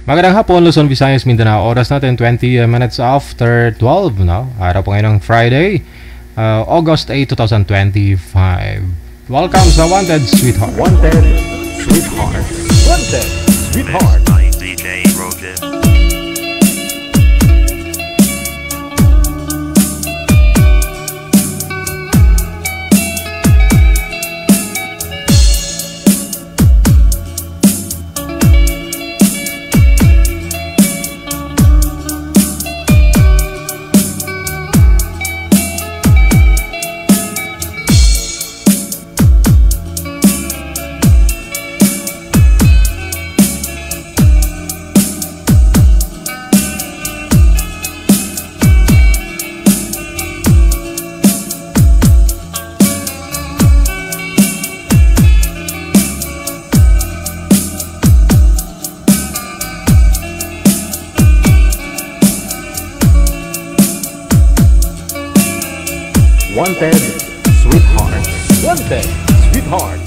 Magandang hapon, Luzon, Visayas, Mindanao. Oras natin 20 minutes after 12, no? Araw po ngayon ng Friday, August 8, 2025. Welcome sa Wanted Sweetheart. Wanted Sweetheart. Wanted Sweetheart. By DJ Roger. Wanted Sweetheart. Wanted Sweetheart.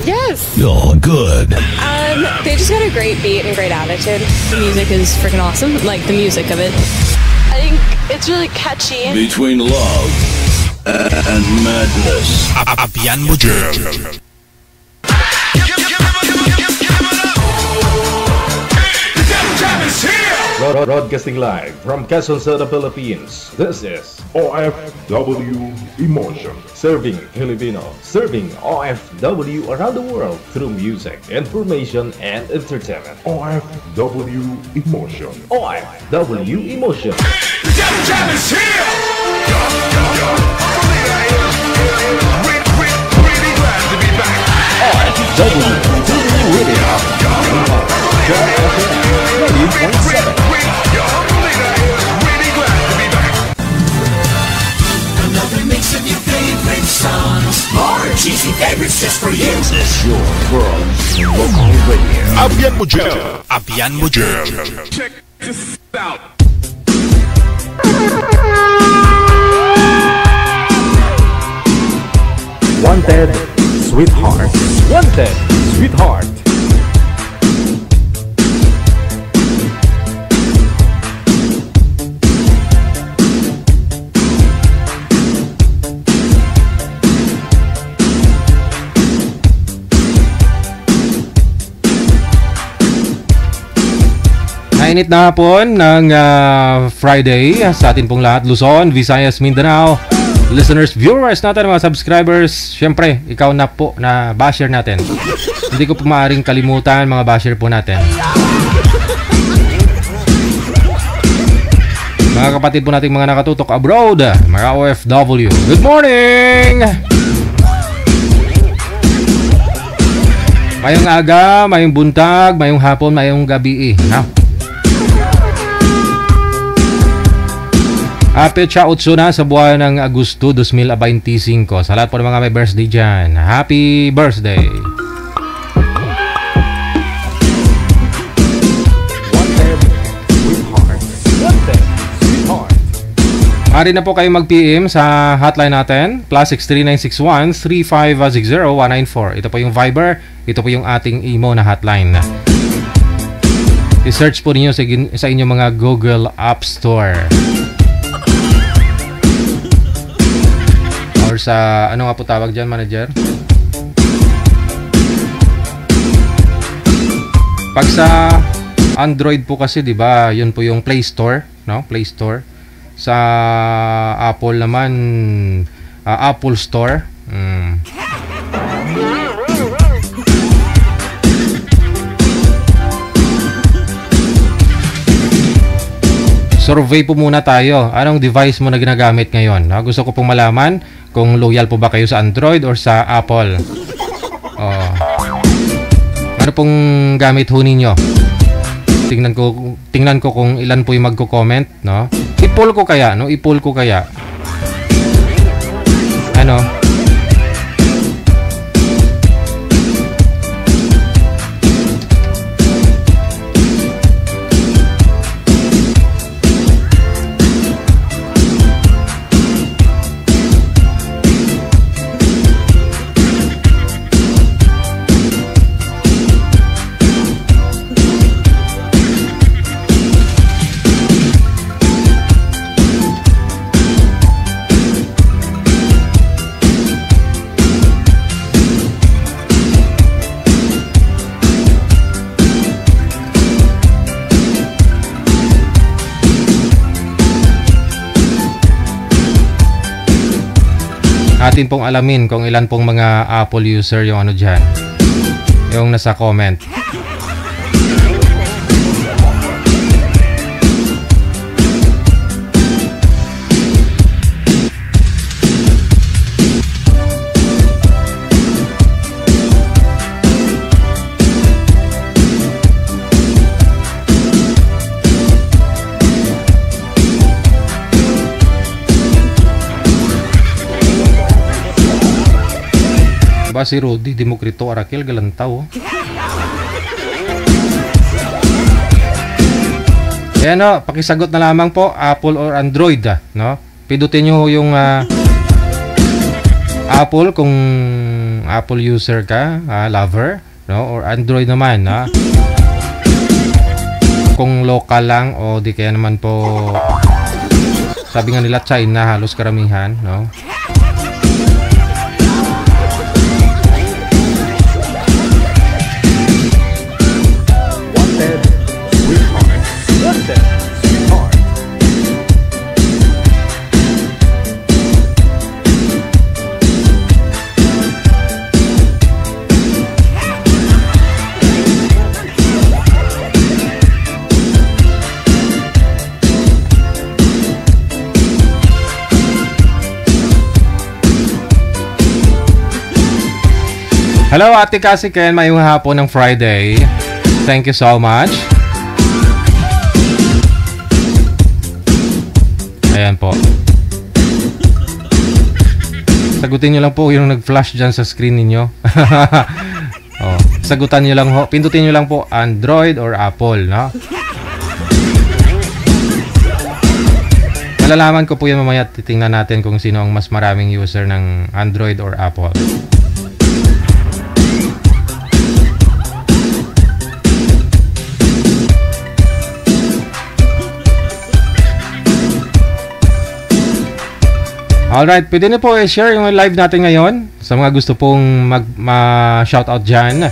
Yes. Oh, good. They just got a great beat and great attitude. The music is freaking awesome. Like the music of it. I think it's really catchy. Between love and madness. Abian mo dyan. Broadcasting live from Quezon City, Philippines. This is OFW Emotion. Serving Filipino, serving OFW around the world through music, information, and entertainment. OFW Emotion. OFW Emotion. The Devil Jam is here! Really glad to be back. OFW Radio. Joy FM 90.7. Another mix of your favorite songs. More cheesy favorites just for you. This is your world's local radio. Abian mo dyan. Abian mo dyan. Check this out. Wanted Sweetheart. Wanted Sweetheart. Mainit na hapon ng Friday sa atin pong lahat, Luzon, Visayas, Mindanao, listeners, viewers natin, mga subscribers. Siyempre, ikaw na po na basher natin. Hindi ko po maaaring kalimutan mga basher po natin. Mga kapatid po nating mga nakatutok abroad, mga OFW, good morning! Mayong aga, mayong buntag, mayong hapon, mayong gabi Petsa 8 na sa buwan ng Agosto 2025. Sa lahat po ng mga may birthday dyan, happy birthday! Maaari na po kayo mag-PM sa hotline natin, +63961-3560194. Ito po yung Viber, ito po yung ating imo na hotline. I-search po ninyo sa inyong mga Google App Store. Or sa, ano nga po tawag dyan, manager? Pag sa Android po kasi, di ba, yun po yung Play Store, no? Play Store. Sa Apple naman, Apple Store. Survey po muna tayo. Anong device mo na ginagamit ngayon? Gusto ko pong malaman kung loyal po ba kayo sa Android or sa Apple. Ano pong gamit ho ninyo? Tingnan ko kung ilan po yung magko-comment, no? I-poll ko kaya, no? I-poll ko kaya. Ano? Atin pong alamin kung ilan pong mga Apple user yung ano dyan, yung nasa comment. Ba si Rudy Demokrito Arakil galantaw. Ayan o, pakisagot na lamang po, Apple or Android, no? Pindutin nyo yung Apple kung Apple user ka, lover, no? Or Android naman, kung local lang o di kaya naman po, sabi nga nila China halos karamihan, no? Hello Ate Cassie Ken, mayong hapon ng Friday. Thank you so much. Ayan po. Sagutin nyo lang po yung nag-flash dyan sa screen ninyo. Sagutan nyo lang ho. Pindutin nyo lang po Android or Apple, no? Malalaman ko po yan mamaya. Titingnan natin kung sino ang mas maraming user ng Android or Apple. Alright, pwede na po i-share yung live natin ngayon sa mga gusto pong ma-shoutout dyan.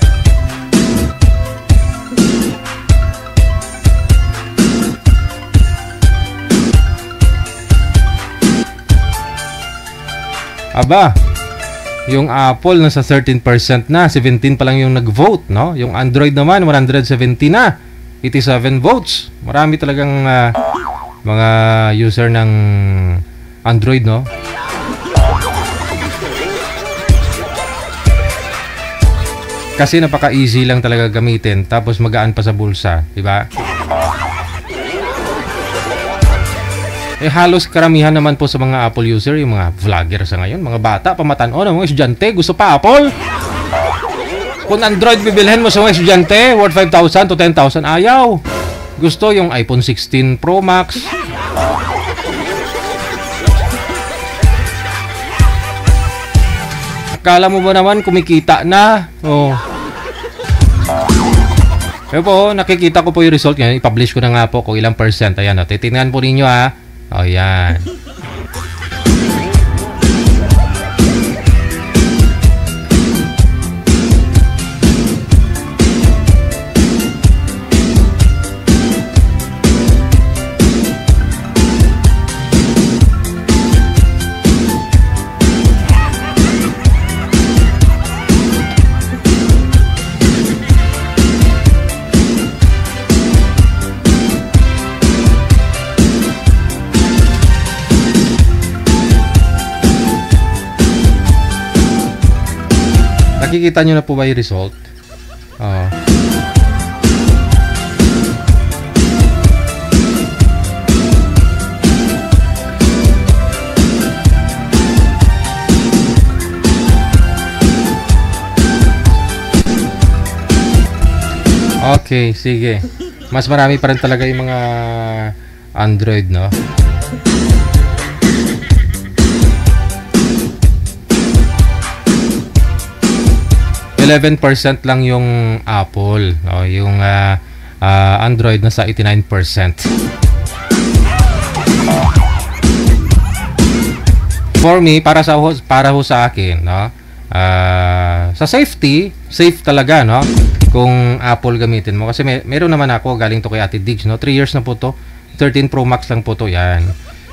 Aba, yung Apple nasa 13% na, 17 pa lang yung nag-vote, no? Yung Android naman 170 na, 87 votes. Marami talagang mga user ng Android, no? Kasi napaka-easy lang talaga gamitin, tapos magaan pa sa bulsa, di ba? Halos karamihan naman po sa mga Apple user, yung mga vlogger sa ngayon, mga bata, pamatanon, mga estudyante, gusto pa Apple. Kung Android bibilhin mo sa mga estudyante, worth 5,000 to 10,000, ayaw. Gusto yung iPhone 16 Pro Max. Akala mo ba naman kumikita na? Oh. Pero po, nakikita ko po yung result ngayon. I-publish ko na nga po kung ilang percent. Ayan, titingnan po ninyo ha. O, yan. Nakikita nyo na po ba yung result? Okay, sige. Mas marami pa rin talaga yung mga Android, no? %11 lang yung Apple, no? Yung Android nasa 89%. For me, para ho sa akin, no? Sa safety, safe talaga, no? Kung Apple gamitin mo, kasi meron naman ako galing to kay Ate Diggs, no? 3 years na po to. 13 Pro Max lang po to, yan.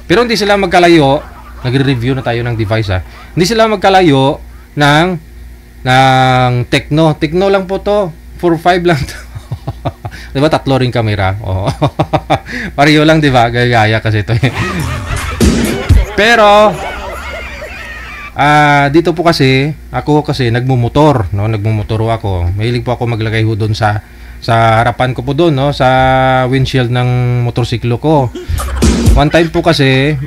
Pero hindi sila magkalayo. Nagre-review na tayo ng device, ha. Hindi sila magkalayo ng Tecno lang po to, 4.5 lang to. Diba tatlo ring camera? Oh. Pareho lang, diba? Gaya kasi to. Pero dito po kasi ako nagmumotor, no? Nagmumotor ako. Mahilig po ako maglagay ho doon sa harapan ko po doon, no? Sa windshield ng motorsiklo ko. One time po kasi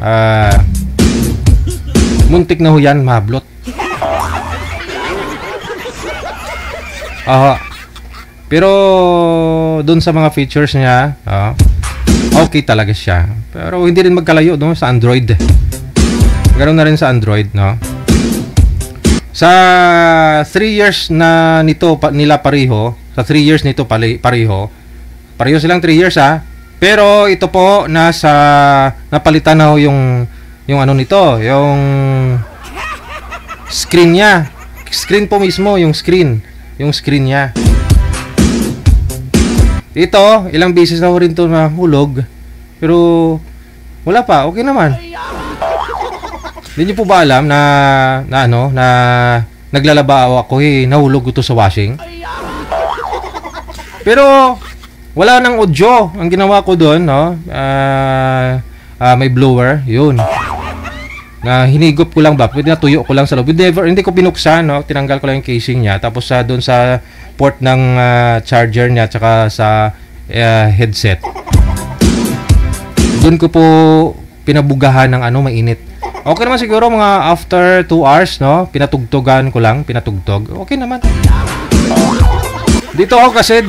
muntik na ho yan mablot. Pero doon sa mga features niya, okay talaga siya. Pero hindi rin magkalayo, no, sa Android. Ganoon na rin sa Android, no. Sa 3 years na nito nila pareho, sa 3 years nito pareho silang 3 years, ha. Pero ito po napalitan na ho yung ano nito, yung screen niya. Screen po mismo, yung screen niya. Ito, ilang beses na ho rin to nahulog. Pero wala pa, okay naman. Hindi niyo po ba alam na naglalaba ako, nahulog ito sa washing. Pero wala nang audio. Ang ginawa ko doon, no? May blower, yun. Na hinigop ko lang ba, pwede natuyo ko lang sa loob. Hindi ko binuksan, no? Tinanggal ko lang yung casing niya. Tapos doon sa port ng charger niya tsaka sa headset, doon ko po pinabugahan ng mainit. Okay naman siguro mga after 2 hours, no? Pinatugtugan ko lang, okay naman. Dito ako kasi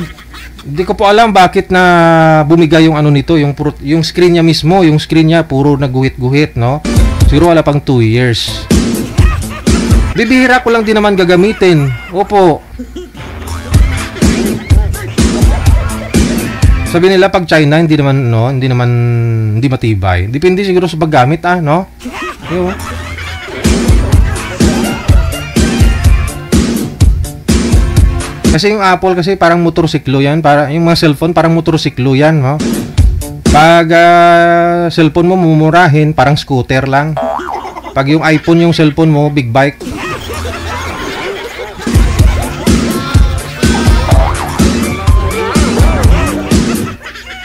hindi ko po alam bakit na bumigay yung nito, yung screen niya mismo, yung screen niya puro naguhit-guhit, no? Siguro wala pang 2 years. Bibihira ko lang din naman gagamitin. Opo. Sabi nila pag China hindi matibay. Depende siguro sa paggamit, no? Yo. Kasi yung Apple kasi parang motorsiklo yan, yung mga cellphone parang motorsiklo yan, no? Pag cellphone mo mumurahin, parang scooter lang. Pag yung iPhone yung cellphone mo, big bike.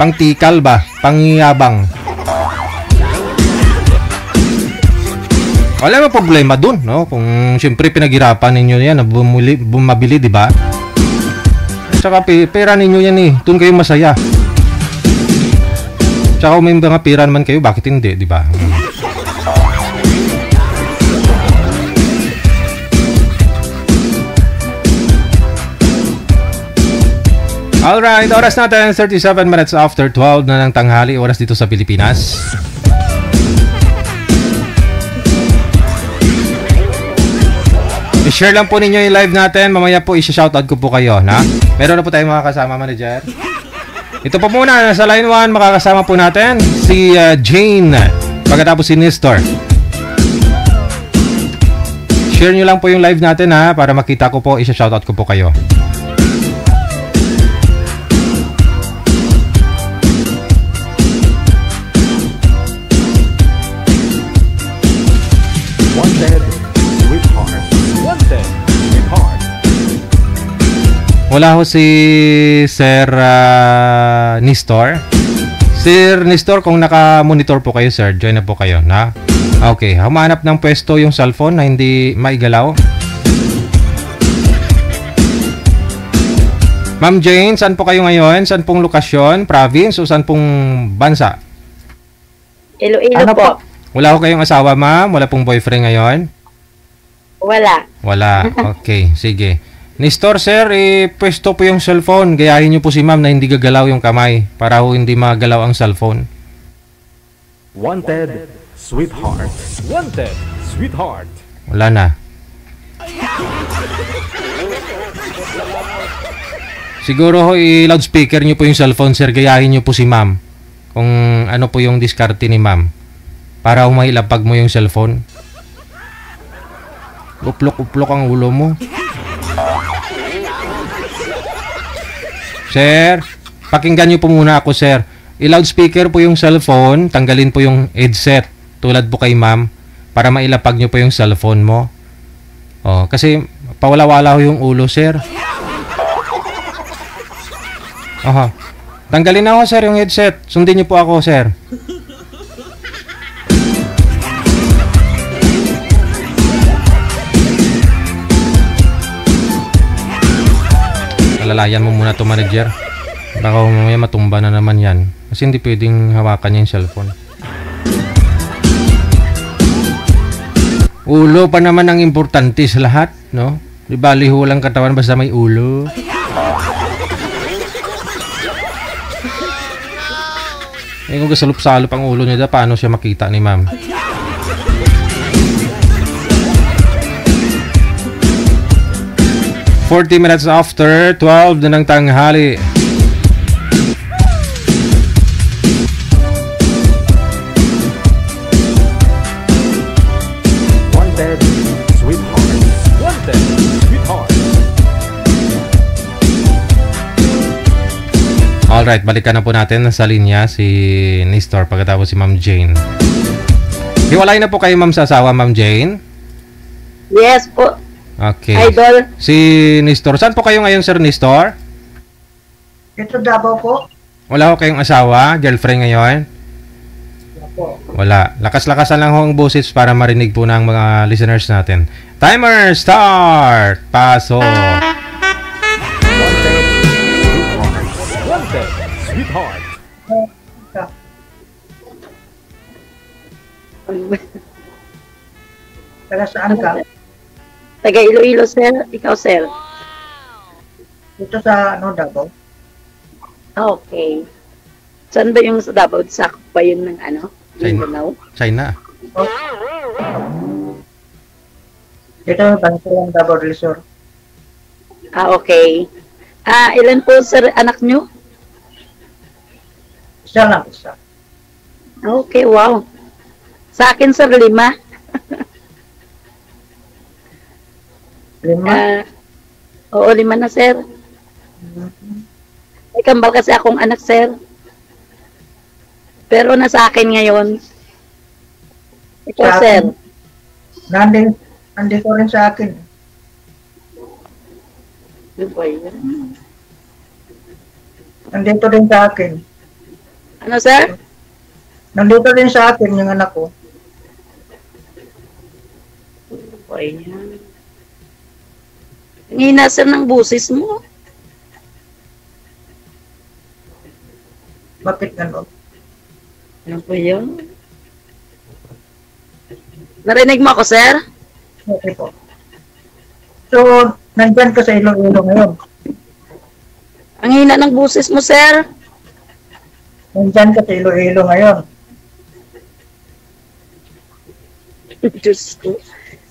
Pangtikal ba? Pangyabang. Wala mo problema dun, no? Kung siyempre pinaghirapan ninyo yan na bumabili, di ba? Tsaka pera ninyo yan eh. Dun kayo masaya. Tsaka kung may mga pera naman kayo, bakit hindi, di ba? Alright, oras natin 37 minutes after 12 na ng tanghali, oras dito sa Pilipinas. I-share lang po ninyo yung live natin. Mamaya po i-shoutout ko po kayo, na? Meron na po tayong mga kasama, manager. Ito po muna, sa line 1, makakasama po natin si Jane. Pagkatapos si Nestor. Share nyo lang po yung live natin, ha, para makita ko po, i-shoutout ko po kayo. Wala ho si Sir Nestor. Sir Nestor, kung naka-monitor po kayo, sir, join na po kayo, na? Okay, humanap ng pwesto yung cellphone na hindi maigalaw. Ma'am Jane, saan po kayo ngayon? Saan pong lokasyon, province, o saan pong bansa? Iloilo po. Wala ho kayong asawa, ma'am? Wala pong boyfriend ngayon? Wala. Wala. Okay, sige. Nestor, sir, pwesto po yung cellphone. Gayahin nyo po si ma'am na hindi gagalaw yung kamay para ho hindi magalaw ang cellphone. Wanted, sweetheart. Wanted, sweetheart. Wala na. Siguro ho, i-loudspeaker nyo po yung cellphone, sir. Gayahin nyo po si ma'am kung ano po yung diskarte ni ma'am para ho mailapag mo yung cellphone. Uplok-uplok ang ulo mo. Sir, pakinggan nyo po muna ako, sir. I-loudspeaker po yung cellphone, tanggalin po yung headset, tulad po kay ma'am, para mailapag nyo po yung cellphone mo. Oh, kasi pawala-wala ho yung ulo, sir. Aha. Tanggalin na ako, sir, yung headset. Sundin nyo po ako, sir. Lalayan mo muna to, manager. Baka mamaya matumba na naman yan. Kasi hindi pwedeng hawakan niya yung cellphone. Ulo pa naman ang importante sa lahat, no? Di bali ho lang katawan basta may ulo. Eh kung kasalup-salup ang ulo niya, paano siya makita ni ma'am? ...40 minutes after 12 na ng tanghali. Wanted, sweetheart. Wanted, sweetheart. Alright, balikan na po natin sa linya si Nestor pagkatapos si Ma'am Jane. Hiwalay na po kayo, ma'am, sa asawa, Ma'am Jane? Yes po. Okay. Idol. Si Nestor. Saan po kayo ngayon, Sir Nestor? Ito Davao po. Wala ko kayong asawa, girlfriend ngayon? Wala. Lakas-lakasan lang ho ang boses para marinig po ng mga listeners natin. Timer start! Paso! Wanted, sweetheart. Taga saan ka? Taga Iloilo, sir. Ikaw, sir. Ito sa Davao. Okay. Saan ba yung sa Davao? Sakop ba yun ng ano? Mindanao? China. Ito Bansulang Davao del Sur. Okay. Ilan po, sir, anak nyo? Isa lang, isa. Okay, wow. Sa akin, sir, 5. 5? Oo, 5 na, sir. May kambal kasi akong anak, sir. Pero nasa akin ngayon. Ikaw, Sa sir. akin, Nandito rin sa akin. Ano ba yan? Nandito rin sa akin. Ano, sir? Nandito rin sa akin yung anak ko. Ano ba yan? Ang hina, sir, ng busis mo. Bakit gano'n? Ano ba yan? Narinig mo ako, sir? Okay po. So, nandyan ka sa Iloilo ngayon. Ang hina ng busis mo, sir. Nandyan ka sa Iloilo ngayon. Diyos ko.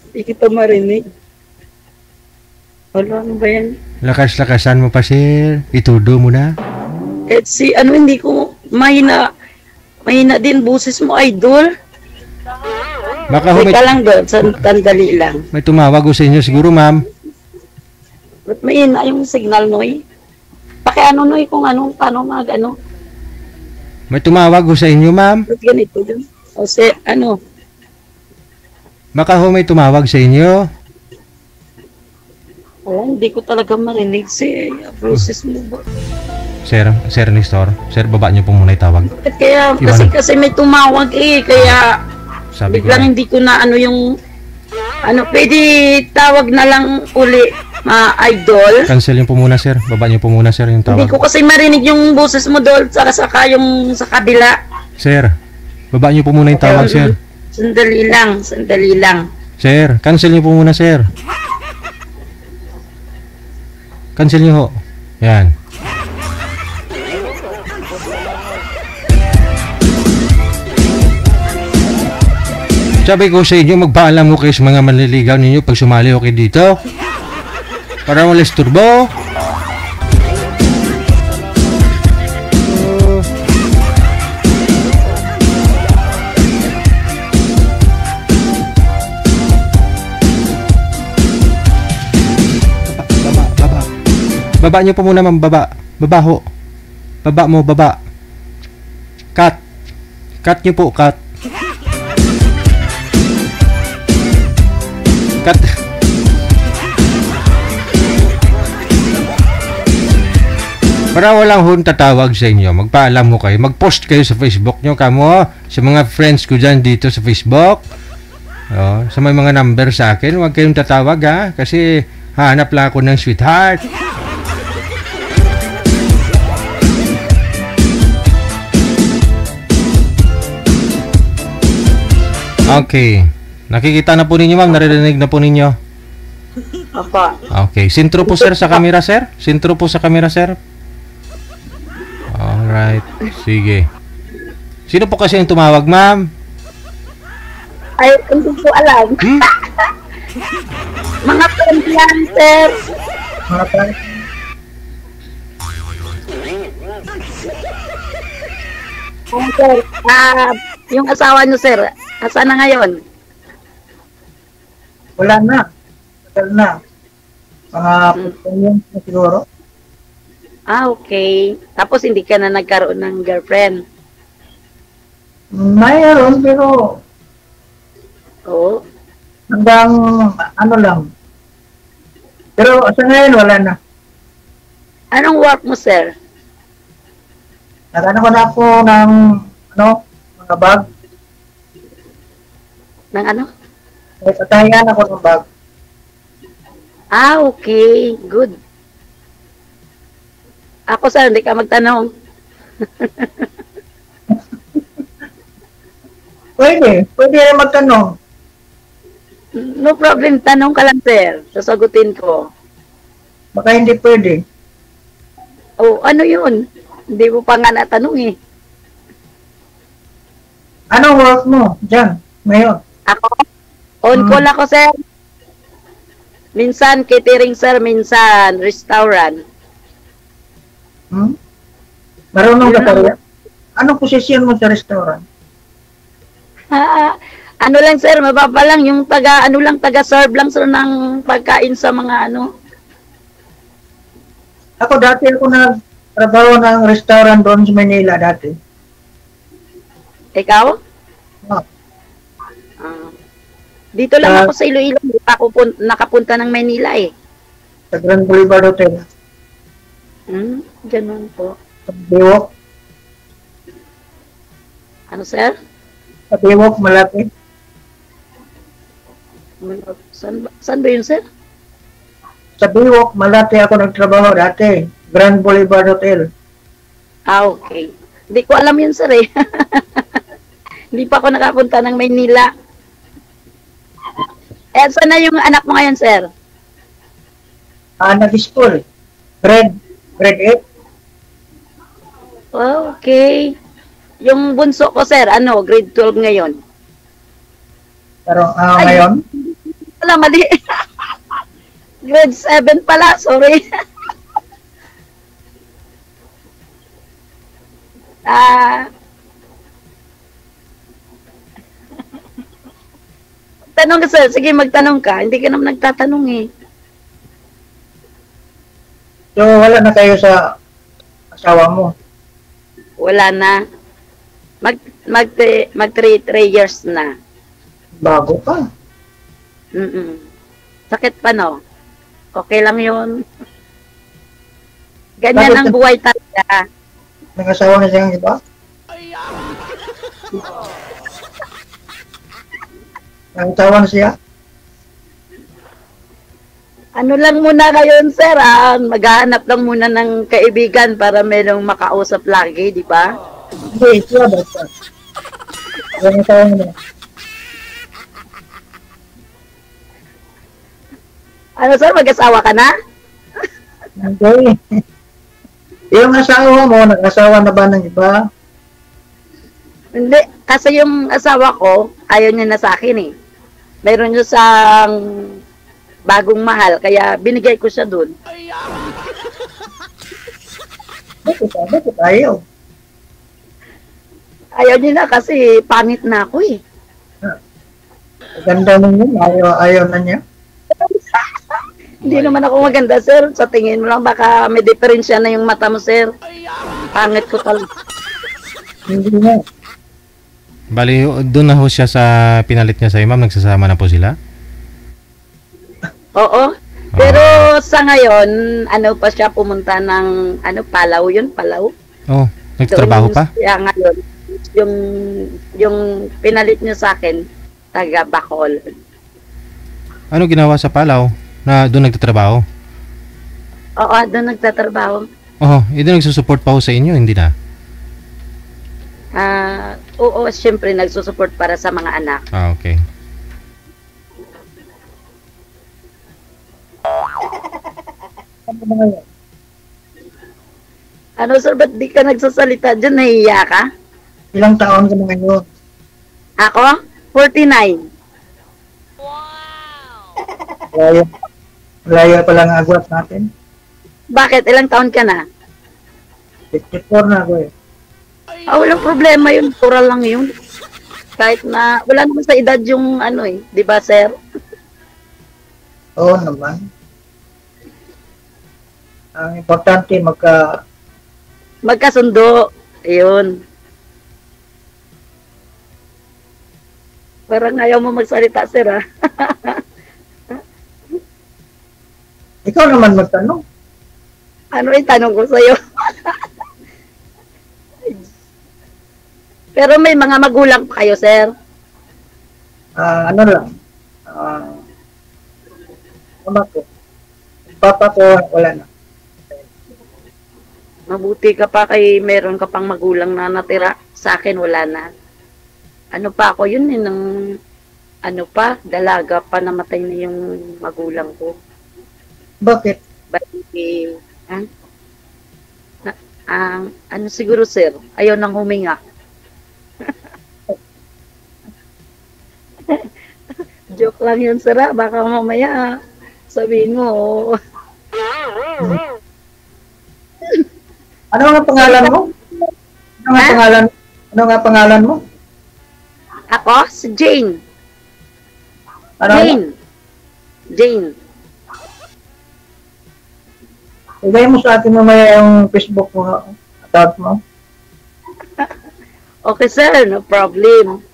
Hindi kita marinig. Wala, ano ba yan? Lakas-lakasan mo pa, sir. Itudo mo na. Kahit hindi ko mahina din busis mo, idol. Baka ho Teka lang doon, sandali lang. may tumawag ho sa inyo siguro, ma'am. Ba't mahina yung signal, Noy? Pakiano, Noy, kung paano May tumawag ho sa inyo, ma'am. ba't ganito yun? O Baka ho may tumawag sa inyo. hindi ko talaga marinig busis mo ba? Sir Nestor. Sir, baba niyo po muna itawag. Kaya, kasi may tumawag kaya Sabi ko. biglang hindi ko na pwede tawag na lang uli, idol. Cancel po muna, sir. Baba niyo po muna, sir, yung Hindi tawag. ko kasi marinig yung boses mo doon, saka yung sa kabila. Sir, baba niyo po muna yung tawag, sir. Sandali lang. Sir, cancel niyo po muna, sir. Cancel niyo ho. Yan. Sabi ko sa inyo, magpaalam ko kayo sa mga manliligaw ninyo pag sumali okay dito. Para walang turbo. Baba niyo po muna, ma'am. Baba ho. Baba mo, baba. Cut. Cut niyo po, cut. Cut. Para walang hon tatawag sa inyo, magpaalam mo kayo. Mag-post kayo sa Facebook nyo, kamo, sa mga friends ko dyan dito sa Facebook. Sa may mga number sa akin, huwag kayong tatawag ha, kasi hanap lang ako ng sweetheart. Okay. Nakikita na po ninyo, ma'am. Naririnig na po ninyo. Apa. Okay. Sintro po, sir, sa camera, sir. Sintro po sa camera, sir. Alright. Sige. Sino po kasi yung tumawag, ma'am? Ay, hindi ko alam. Mga friend yan, sir. Mga friend. Sir, yung asawa niyo, sir, asan na ngayon? Wala na. Tagal na. Mga 15 years na siguro. Okay. Tapos hindi ka na nagkaroon ng girlfriend? Mayroon, pero Oo. hanggang lang. Pero sa ngayon, wala na. Anong work mo, sir? Nagano ko na po ng mga bag. Ng ano? May patayan ako ng bag. Okay. Good. Ako, sir, hindi ka magtanong. Pwede rin magtanong. No problem. Tanong ka lang, sir. Sasagutin ko. Baka hindi pwede. Oh, ano yun? Hindi mo pa nga natanong eh. Anong work mo dyan, ngayon? Ako? On call ako, sir. Minsan catering, sir. Minsan restaurant. Marunong ka talaga? Anong posisyon mo sa restaurant? Ano lang, sir. Mababa lang. Yung taga-serve lang, sir, ng pagkain sa mga Ako dati ako nagtrabaho ng restaurant doon sa Manila dati. Ikaw? Ah. Dito lang ako sa Iloilo. Hindi pa ako nakapunta ng Maynila eh. Sa Grand Boulevard Hotel. Ganun po. Sa Biwok. Ano, sir? Sa Biwok, malaki. Saan ba yun, sir? Sa Biwok, malaki ako nagtrabaho dati. Grand Boulevard Hotel. Okay. Hindi ko alam yun, sir eh. Hindi pa ako nakapunta ng Maynila. Saan na yung anak mo ngayon, sir? Nag-school. Grade 8. Okay. Yung bunso ko, sir, grade 12 ngayon. Pero ngayon, Wala, mali. Grade 7 pala, sorry. Tanong ka, sir. Sige, magtanong ka. Hindi ka naman nagtatanong eh. so wala na kayo sa asawa mo. Wala na. Mag 3 years na. Bago pa. Sakit pa, no? Okay lang yun. Ganyan ang buhay talaga. Nag-asawa na siyang iba? Nag-asawa na siya? Ano lang muna ngayon, sir, maghahanap lang muna ng kaibigan para merong makausap lagi, di ba? Hindi, siya ba siya? Nag-asawa na. Ano, sir, mag-asawa ka na? Hindi. Yung asawa mo, nag-asawa na ba ng iba? Hindi, kasi yung asawa ko, ayaw niya na sa akin eh. Mayroon niya sang bagong mahal, kaya binigay ko siya dun. Bakit ayaw? Ayaw niya na kasi pangit na ako eh. Ganda mo yun, ayaw na niya. Hindi naman ako maganda, sir. Sa tingin mo lang, baka may diferensya na yung mata mo, sir. Pangit ko talaga. Hindi na. Bali, doon na ho siya sa pinalit niya sa ma'am. Nagsasama na po sila? Oo. Pero sa ngayon, pa siya pumunta ng, Palaw yun, Palaw. Oh, nagtrabaho pa? Siya ngayon, yung pinalit niya sa akin, taga Bacol. Ano ginawa sa Palaw na doon nagtatrabaho? Oo, doon nagtatrabaho. Oh, ito nagsusupport pa ho sa inyo, hindi na? Oo, syempre nagsusupport para sa mga anak. Okay. Ano, sir, ba't di ka nagsasalita dyan? Nahiya ka? Ilang taon ka na ngayon? Ako? 49. Layo pa lang agwat natin. Bakit? Ilang taon ka na? 54 na ako eh. Walang problema yun. Natural lang yun. Kahit na, wala naman sa edad yung di ba, sir? Oo naman. Ang importante Magkasundo. Ayun. Parang ayaw mo magsalita, sir, ha? Ikaw naman magtanong. Ano yung tanong ko sa'yo? Pero may mga magulang pa kayo, sir? Ano lang. Mama ko. Papa ko, wala na. Mabuti ka pa kay meron ka pang magulang na natira. Sa akin, wala na. Ano pa ako yun eh, dalaga pa namatay na yung magulang ko. Bakit? Bali, siguro, sir, ayaw nang huminga. Joke lang yun, sir, baka mamaya sabihin mo. Ano nga pangalan mo? Ano nga pangalan mo? Ako? Si Jane. Ano? Jane. Ibigay mo sa akin mamaya yung Facebook mo, account mo. Okay, sir, no problem.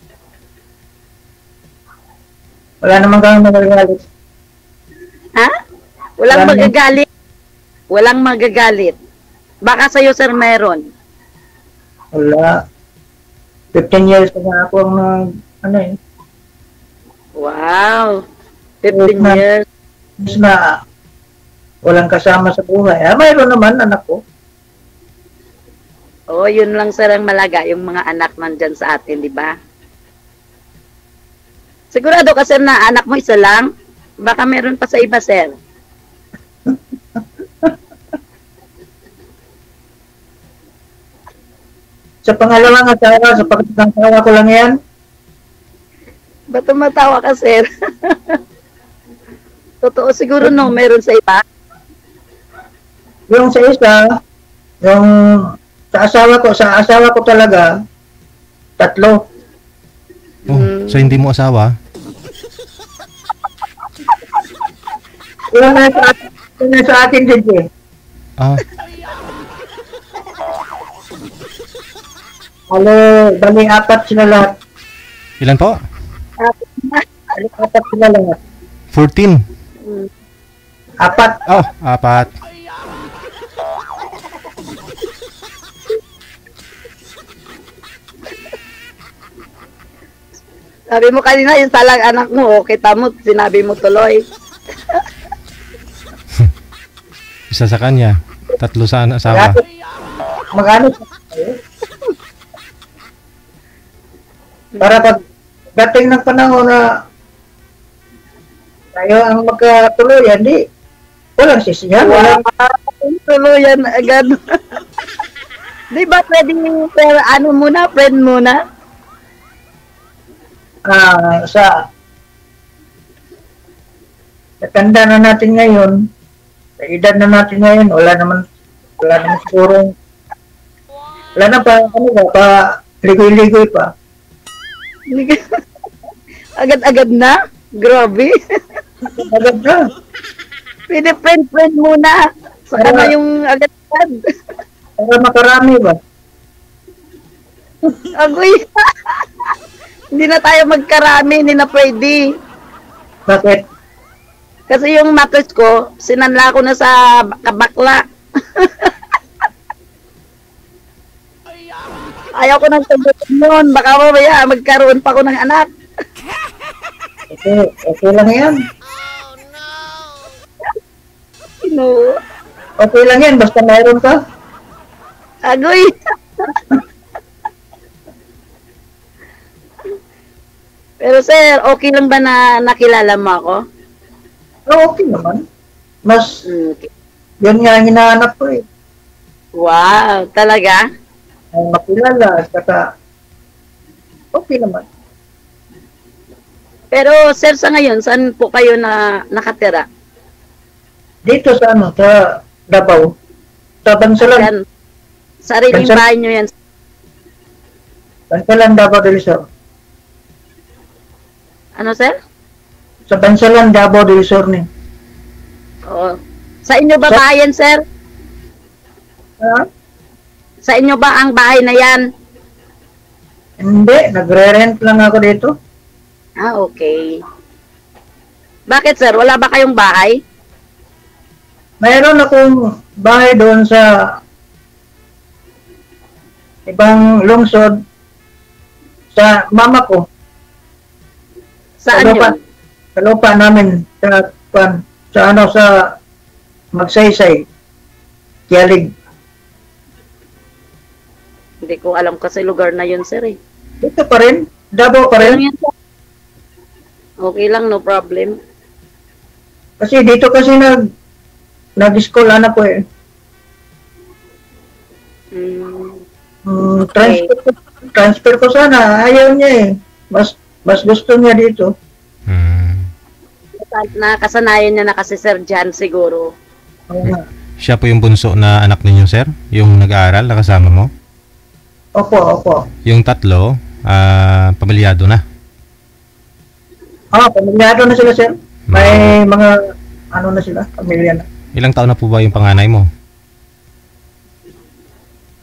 Wala naman kang magagalit. Ha? Walang Wala magagalit. Walang magagalit. Baka sa'yo, sir, meron. Wala. 15 years na ako ang Wow. 15 Yes, ma'am. years. na walang kasama sa buhay. Mayroon naman anak ko. Oh, yun lang, sir, ang malaga. Yung mga anak nandyan sa atin, di ba? Sigurado ka, sir, na anak mo isa lang? Baka meron pa sa iba, sir. Sa pangalawang asawa, sa pangalawang asawa ko lang yan. Ba't tumatawa ka, sir? Totoo siguro, no? Meron sa iba? Yung sa isa, yung sa asawa ko talaga, 3. Oh, so hindi mo asawa? Yung sa atin din eh. Ah, Bali 4 sila lahat. ilan po? Bali 4 sila lahat. 14. 4. Oh, 4. Sabi mo kanina, yung talang anak mo, kita mo, sinabi mo tuloy. Isa sa kanya. 3 sa asawa. Magano sa kayo? Para pag dating ng panahon na tayo ang magkatuluyan, di walang sisihan. Wow. Walang Tuluyan agad. Di ba pwedeng, ano muna, friend muna? sa tanda na natin ngayon, sa edad na natin ngayon, wala naman siguro, wala na pa, ligoy-ligoy pa. Agad-agad na? Grabe. Agad na. Pwede friend muna. Saka na yung agad-agad. Para makarami ba? Agoy. Hindi na tayo magkarami, hindi na pwede. Bakit? Kasi yung mattress ko, sinanla ko na sa kabakla. Ayaw ko nang sagutin yun. Baka mamaya magkaroon pa ko ng anak. Okay lang yan. No. Okay lang yan, basta mayroon ka. Agoy. Pero sir, okay lang ba na nakilala mo ako? Okay naman. Mas, Okay. yun nga ang hinahanap ko eh. Wow, talaga? Ang makilala, at saka, okay naman. Pero sir, sa ngayon, saan po kayo nakatira? Dito sa Davao, sa Bansalan, Yan. Sariling Bansa- bahay nyo yan. Bansalan, Davao del Sur. Ano sir? Sa Bansalan, Davao del Sur ni. Oo. Sa inyo ba Sa- bahay yan, sir? Ha? Sa inyo ba ang bahay na yan? Hindi, nagre-rent lang ako dito. Ah, okay. Bakit sir? Wala ba kayong bahay? Mayroon akong bahay doon sa ibang lungsod sa mama ko. Saan lupa, yun? sa lupa namin sa Magsaysay, Kialig. Hindi ko alam kasi lugar na yun, sir eh. Dito pa rin, Davao pa Okay lang rin. yan, sir. Okay lang, no problem. Kasi dito kasi nag-school anak ko eh. Okay. Transfer ko sana, ayaw niya eh. Mas gusto niya dito. Nakasanayan niya na kasi Sir Jan siguro. Oo nga. Siya po yung bunso na anak ninyo, sir? Yung nag-aaral na kasama mo? Opo. Yung 3, pamilyado na. Pamilyado na sila, sir. May mga, na sila, pamilya na. Ilang taon na po ba yung panganay mo?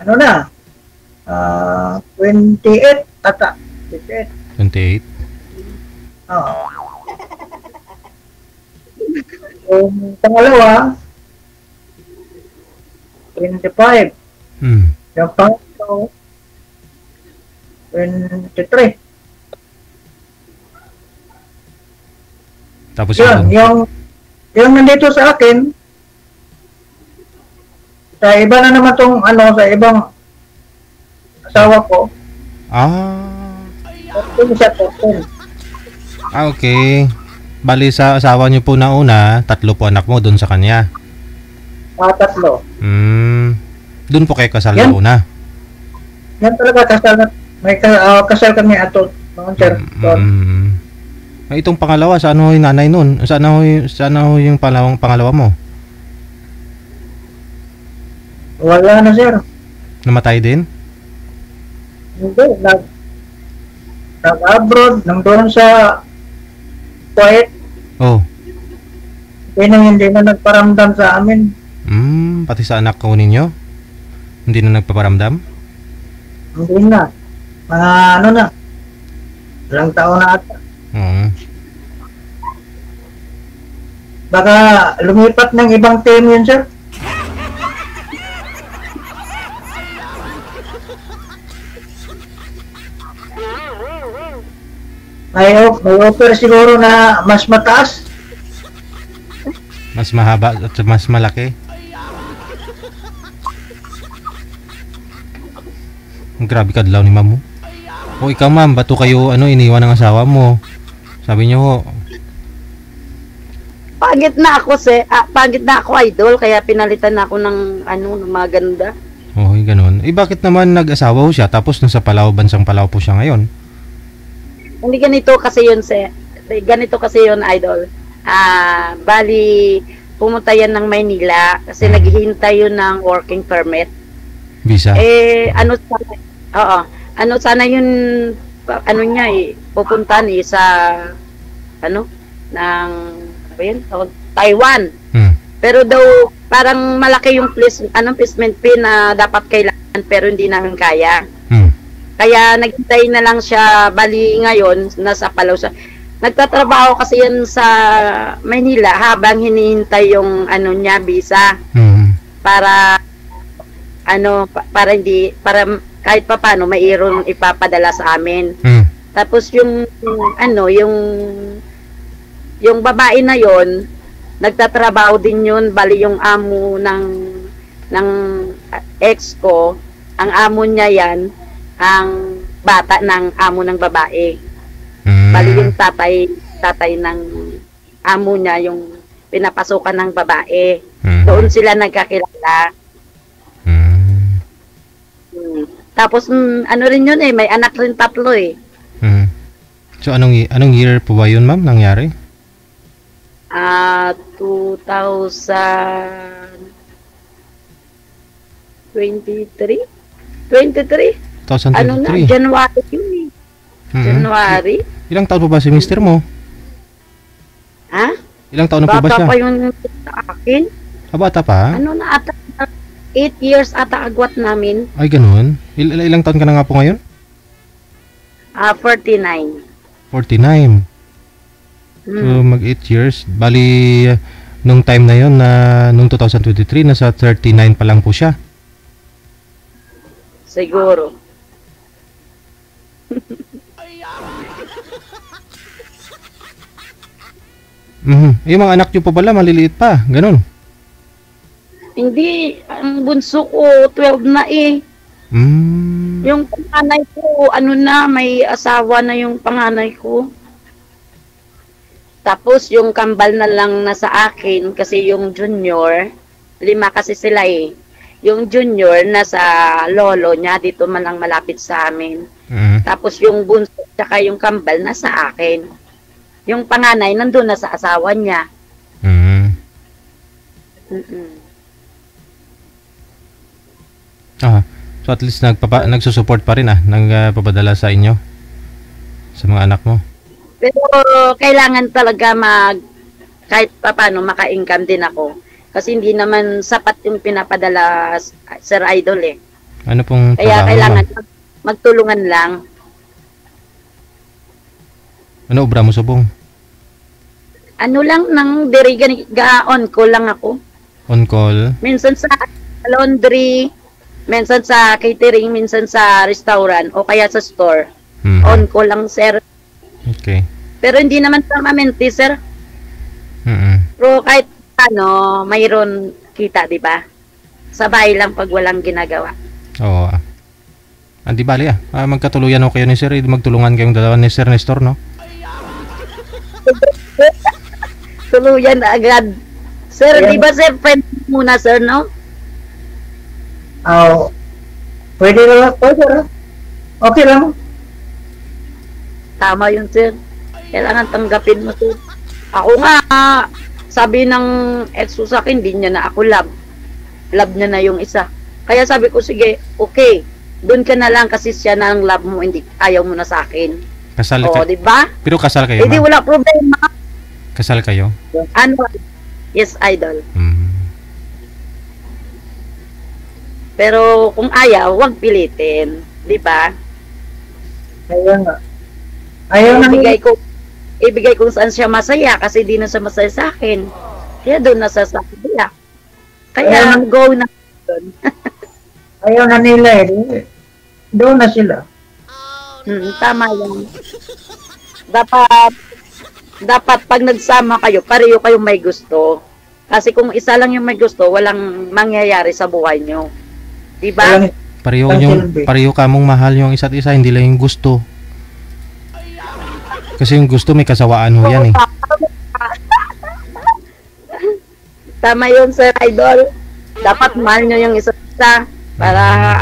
28 ata. 28. 28? Oo. Yung pangalawa, 25. Yung pangatlo, 23. Tapos Yung nandito sa akin, sa iba na naman tong sa ibang asawa ko. Okay. Bali sa asawa niyo po na una, 3 po anak mo doon sa kanya. 3. Doon po kayo kasal na una. Yan talaga kasal kasal kami ato mga sir. Itong pangalawa, saan ho yung nanay nun? Saan ho yung pangalawa mo? Wala na sir. Namatay din? Hindi. Nag-abroad, nandoon sa Kuwait. Hindi na nagparamdam sa amin. Pati sa anak ko ninyo? Hindi na nagpaparamdam? Hindi na. Mga na. Ilang taon na ata. Baka lumipat ng ibang team yun, sir. May offer siguro na mas mataas. Mas mahaba at mas malaki? Grabe ka dalaw ni ma'am mo. Ikaw ma'am, bato kayo iniwan ng asawa mo? Sabi niyo ho. Pangit na ako idol, kaya pinalitan na ako ng maganda. Ganun. Bakit naman nag-asawa ho siya tapos nasa bansang Palau po siya ngayon? Hindi ganito kasi yun, idol. Bali, pumunta yan ng Maynila kasi naghihintay yun ng working permit. Visa? Sana yun, niya pupunta sa, Taiwan. Pero daw, parang malaki yung placement fee na dapat kailangan pero hindi namin kaya. Kaya naghintay na lang siya, bali ngayon, nasa Palau siya. Nagtatrabaho kasi yan sa Manila habang hinihintay yung niya, visa. Para para kahit papaano mayroon ipapadala sa amin. Tapos yung babae na yon, nagtatrabaho din yun, bali yung amo ng ex ko, ang amo niya yan, ang bata ng amo ng babae. Bali yung tatay ng amo niya yung pinapasukan ng babae. Doon sila nagkakilala. Tapos rin yun may anak rin 3 eh. So anong year po ba yun ma'am nangyari? 2023? 2023? January yun eh. January. Ilang taon pa ba si mister mo? Ha? Ilang taon na po ba siya? Bata pa yun sa akin. Bata pa? 8 years ata agwat namin. Ay, ganun? Ilang taon ka na nga po ngayon? 49. 49? So, mag 8 years. Bali, nung time na yun, nung 2023, nasa 39 pa lang po siya. Siguro. Yung mga anak nyo pa pala, maliliit pa. Ganun. Hindi, ang bunso ko 12 na eh. Yung panganay ko, may asawa na yung panganay ko. Tapos yung kambal na lang nasa akin kasi yung junior, 5 kasi sila eh. Yung junior nasa lolo niya, dito man lang malapit sa amin. Tapos yung bunso tsaka yung kambal nasa akin. Yung panganay nandun na sa asawa niya. So at least nagsusupport pa rin nagpapadala sa inyo sa mga anak mo. Pero kailangan talaga kahit paano maka-income din ako. Kasi hindi naman sapat yung pinapadala Sir Idol eh. Ano pong kaya kailangan magtulungan lang. Ano obra mo subong? Ano lang nang diri on ko lang ako. On call. Minsan sa laundry, minsan sa catering, minsan sa restaurant o kaya sa store. On ko lang, sir. Okay. Pero hindi naman permanente, sir. Pero kahit ano, mayroon kita, di ba? Sa bahay lang pag walang ginagawa. Oo. Andi bali magkatuluyan kayo ni Sir. Magtulungan kayong dalawa ni Sir Nestor, no? Tuluyan na agad. Sir, di ba sir, friend muna, sir, no? Pwede lang. Okay lang. Tama yun, sir. Kailangan tanggapin mo, sir. Ako nga, sabi ng ex ko sa akin, di niya na ako love. Love niya na yung isa. Kaya sabi ko, sige, okay. Doon ka na lang kasi siya na ang love mo, hindi ayaw mo na sa akin. Kasal Oo, di ba? Pero kasal kayo, Hindi, wala problema. Kasal kayo? Ano? Yes, idol. Pero kung ayaw, huwag pilitin. Di ba? Ayaw nga. Ayaw na ibigay kung saan siya masaya kasi di na siya masaya sa akin. Kaya doon na sa sakya. Kaya go na doon. Ayaw na nila eh. Doon na sila. Tama yan. Dapat pag nagsama kayo, pareho kayong may gusto. Kasi kung isa lang yung may gusto, walang mangyayari sa buhay nyo. Diba? Pareho ka mong mahal yung isa't isa, hindi lang yung gusto. Kasi yung gusto may kasawaan ho yan eh. Tama yun, Sir Idol. Dapat mahal nyo yung isa't isa para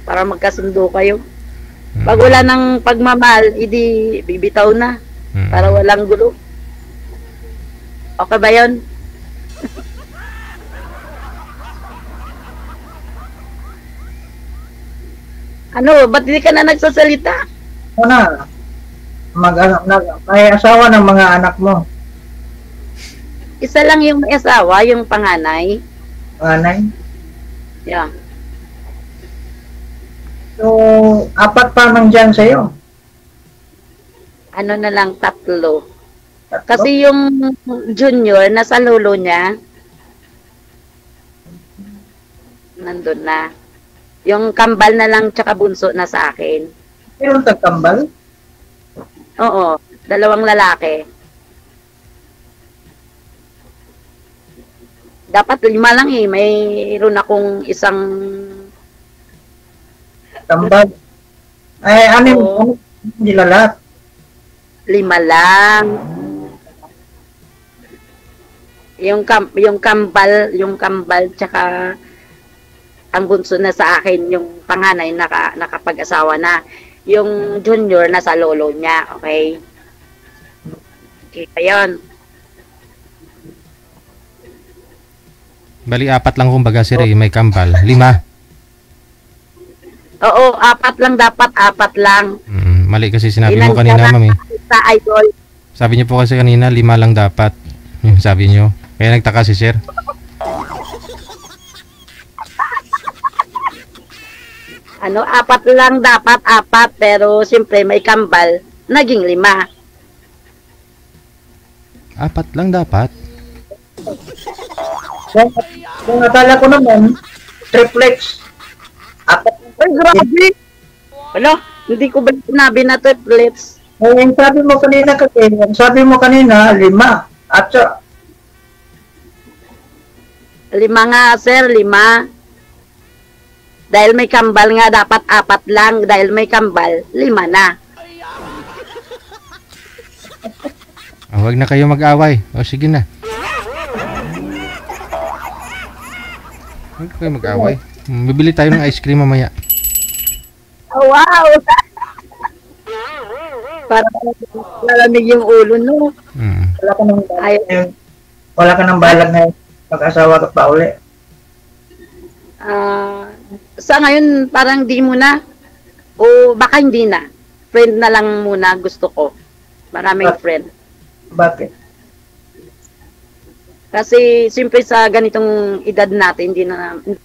para magkasundo kayo. Pag wala ng pagmamahal, hindi bibitaw na. Para walang gulo. Okay ba yun? Ba't hindi ka na nagsasalita? Una, may asawa ng mga anak mo. Isa lang yung may asawa, yung panganay. Panganay? Yeah. So, 4 pa nang dyan sa'yo. Ano na lang, 3. Kasi yung junior, nasa lolo niya. Nandun na. Yung kambal na lang tsaka bunso na sa akin. Mayroon tagkambal? Oo, 2 lalaki. Dapat 5 lang eh. Mayroon akong isang kambal. Ay, hindi lalat. 5 lang. Yung kambal tsaka ang bunso na sa akin, yung panganay nakapag-asawa na. Yung junior na sa lolo niya, okay? Okay pa yun. Bali 4 lang kumbaga si Ray, may kambal. 5. Oo, 4 lang dapat, 4 lang. Mali kasi sinabi mo kanina, mami. Sa idol. Sabi niyo po kasi kanina 5 lang dapat. Yung sabi niyo. Kaya nagtaka si Sir. Ano, 4 lang dapat, 4. Pero siyempre may kambal, naging 5. 4 lang dapat? Kung akala ko naman, triplex. 4. Ay, grabe! Ano? Hindi ko ba sinabi na triplets? Ay, sabi mo kanina 5. At 5 nga, sir, 5. Dahil may kambal nga, dapat 4 lang. Dahil may kambal, 5 na. Huwag na kayo mag-away. O, sige na. Huwag kayo mag-away. Bibili tayo ng ice cream mamaya. Oh, wow! Para lalamig yung ulo, no? Wala ka ng balag na mag-asawa ka pa uli. Sa ngayon, parang di muna. O baka hindi na. Friend na lang muna gusto ko. Maraming friend. Bakit? Kasi siyempre sa ganitong edad natin, hindi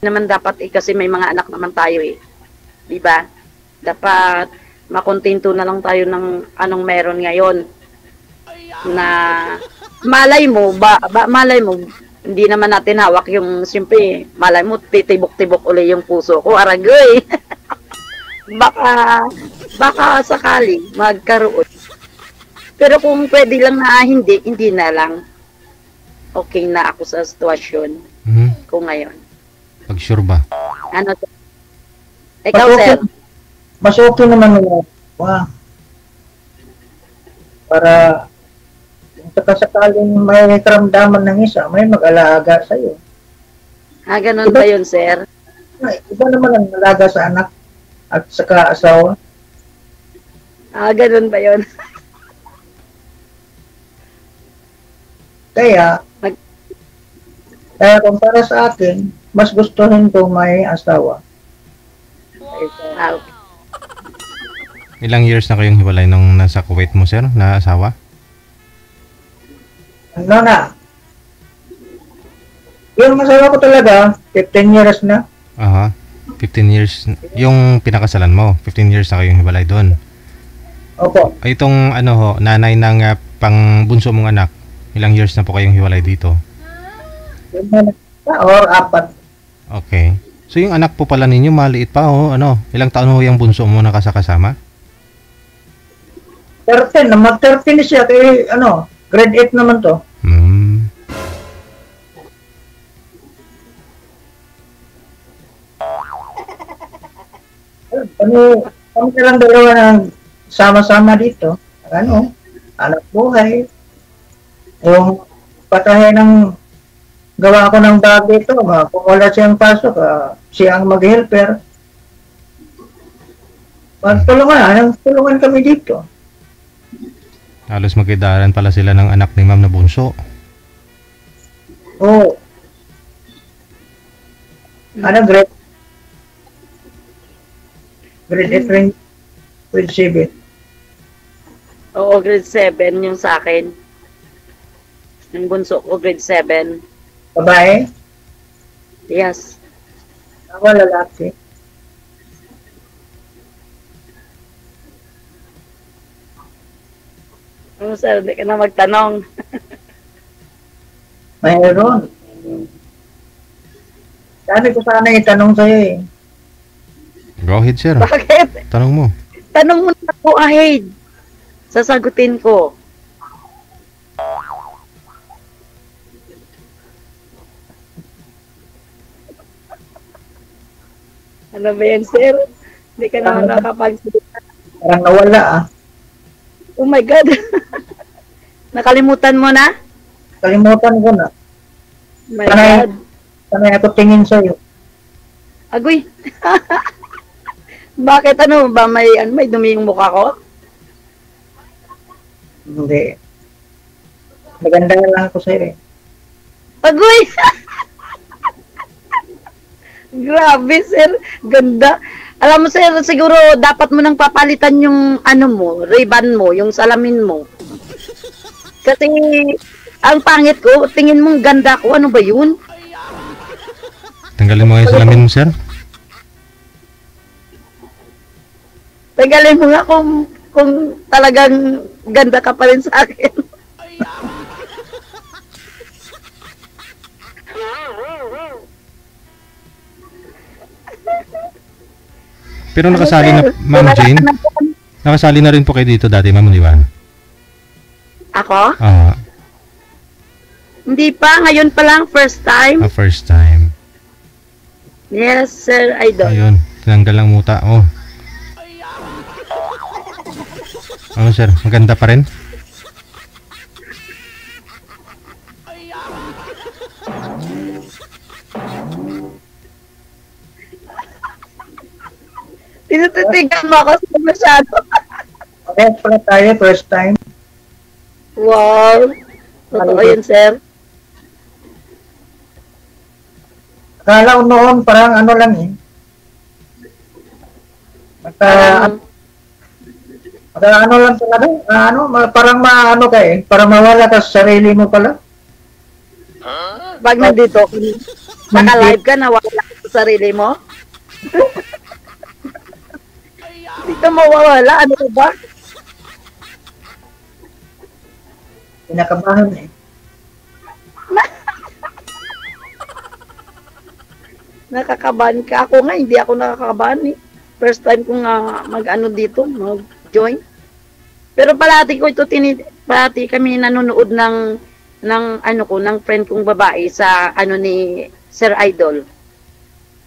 naman dapat kasi may mga anak naman tayo eh. Di ba? Dapat makontento na lang tayo ng anong meron ngayon. Na malay mo, malay mo, hindi naman natin hawak yung, siyempre, malay mo, titibok-tibok uli yung puso ko, aragoy. baka sakali magkaroon. Pero kung pwede lang na hindi na lang. Okay na ako sa sitwasyon ko ngayon. Pag sure ba? Ano to? Ikaw, Mas okay, sir? mas okay naman yun. Para kung sakasakaling may karamdaman ng isa, may mag-alaga sa'yo. Ganun ba yun, sir? Iba naman ang alaga sa anak at saka asawa. Ganun ba yun? Kaya kung para sa akin, mas gustuhin ko may asawa. Okay. Ilang years na kayong hiwalay nung nasa Kuwait mo, sir, na asawa? Ano na? Yung asawa ko talaga, 15 years na. Aha. 15 years. Yung pinakasalan mo, 15 years na kayong hiwalay doon. Opo. Ay, itong nanay ng pangbunso mong anak, ilang years na po kayong hiwalay dito? Or 4. Okay. So yung anak po pala ninyo, maliit pa ilang taon ho yung bunso mo nakasakasama? 13, mag-13 siya, kaya grade 8 naman to. Kami lang dalawa ng sama-sama dito. Anak buhay. Yung patahe ng gawa ko ng bag dito, kung wala siyang pasok, siya ang mag-helper. Tulungan kami dito. Halos magkidaran pala sila ng anak ni ma'am na bunso. Oo. Grade 8 rin, grade 7. Oo, grade 7 yung sa akin. Yung bunso ko, grade 7. Babae? Yes. Ako lalaki. Sir, hindi ka na magtanong. Mayroon. Sabi ko sana itanong sa'yo eh. Go ahead, sir. Bakit? Tanong mo. Tanong mo na po ahead. Sasagutin ko. Ano ba yan, sir? Hindi ka naman nakapagsalita. Parang nawala Oh my God. Nakalimutan mo na? Kalimutan ko na. My God. Sanay ako tingin sa'yo. Agoy. Bakit ba? May dumi yung mukha ko? Hindi. Maganda lang ako sa'yo eh. Agoy! Grabe, sir. Ganda. Alam mo, sir, siguro dapat mo nang papalitan yung ribbon mo, yung salamin mo. Kasi ang pangit ko, tingin mong ganda ko, ano ba yun? Tanggalin mo yung salamin mo, sir. Tanggalin mo nga kung talagang ganda ka pa rin sa akin. Pero nakasali na, Ma'am Jane? Nakasali na rin po kayo dito dati, ma'am, di ba? Ako? Hindi pa, ngayon pa lang, first time. First time. Yes, sir, idol. Ayun, tinanggal lang muta. Ano, sir? Maganda pa rin? Tinutitigan mo ako sa masyado. Okay, pala tayo, first time. Wow. Totoo yun, sir. Akala ko noon, parang lang eh. Lang talaga. Parang ka eh. Parang mawala ka sa sarili mo pala. Pag nandito, naka-live ka, nawala ka sa sarili mo. Dito mawawala, ano ba? Pinakabahan eh. Nakakabahan ka. Ako nga, hindi ako nakakabahan eh. First time ko nga mag-ano dito, mag-join. Pero parati kami nanonood ng friend kong babae sa ni Sir Idol.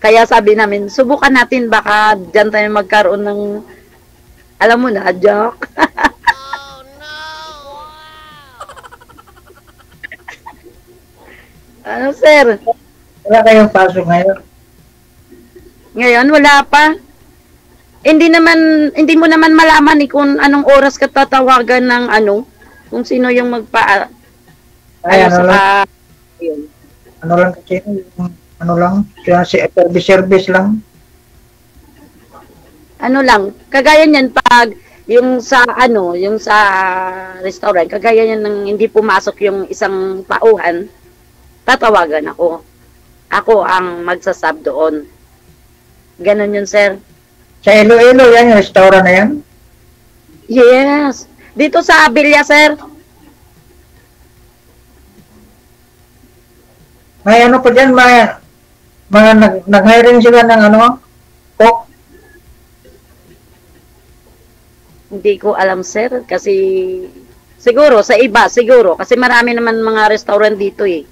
Kaya sabi namin, subukan natin baka diyan tayo magkaroon ng alam mo na, joke. Oh no. Ano, sir? Wala kayong pasok ngayon? Ngayon wala pa. Hindi mo naman malaman kung anong oras ka tatawagan ng kung sino yung magpa Ay, ano lang. Yun. Ano lang kasi, service lang. Ano lang, kagaya niyan pag yung sa restaurant, kagaya niyan ng hindi pumasok yung isang pauhan, tatawagan ako. Ako ang magsasab doon. Ganon yun, sir. Sa Iloilo yan, yung restaurant na yan? Yes. Dito sa Abilia, sir. May ano pa dyan, nag-hiring sila ng cook? Hindi ko alam, sir. Kasi, siguro, sa iba, siguro. Kasi marami naman mga restaurant dito eh.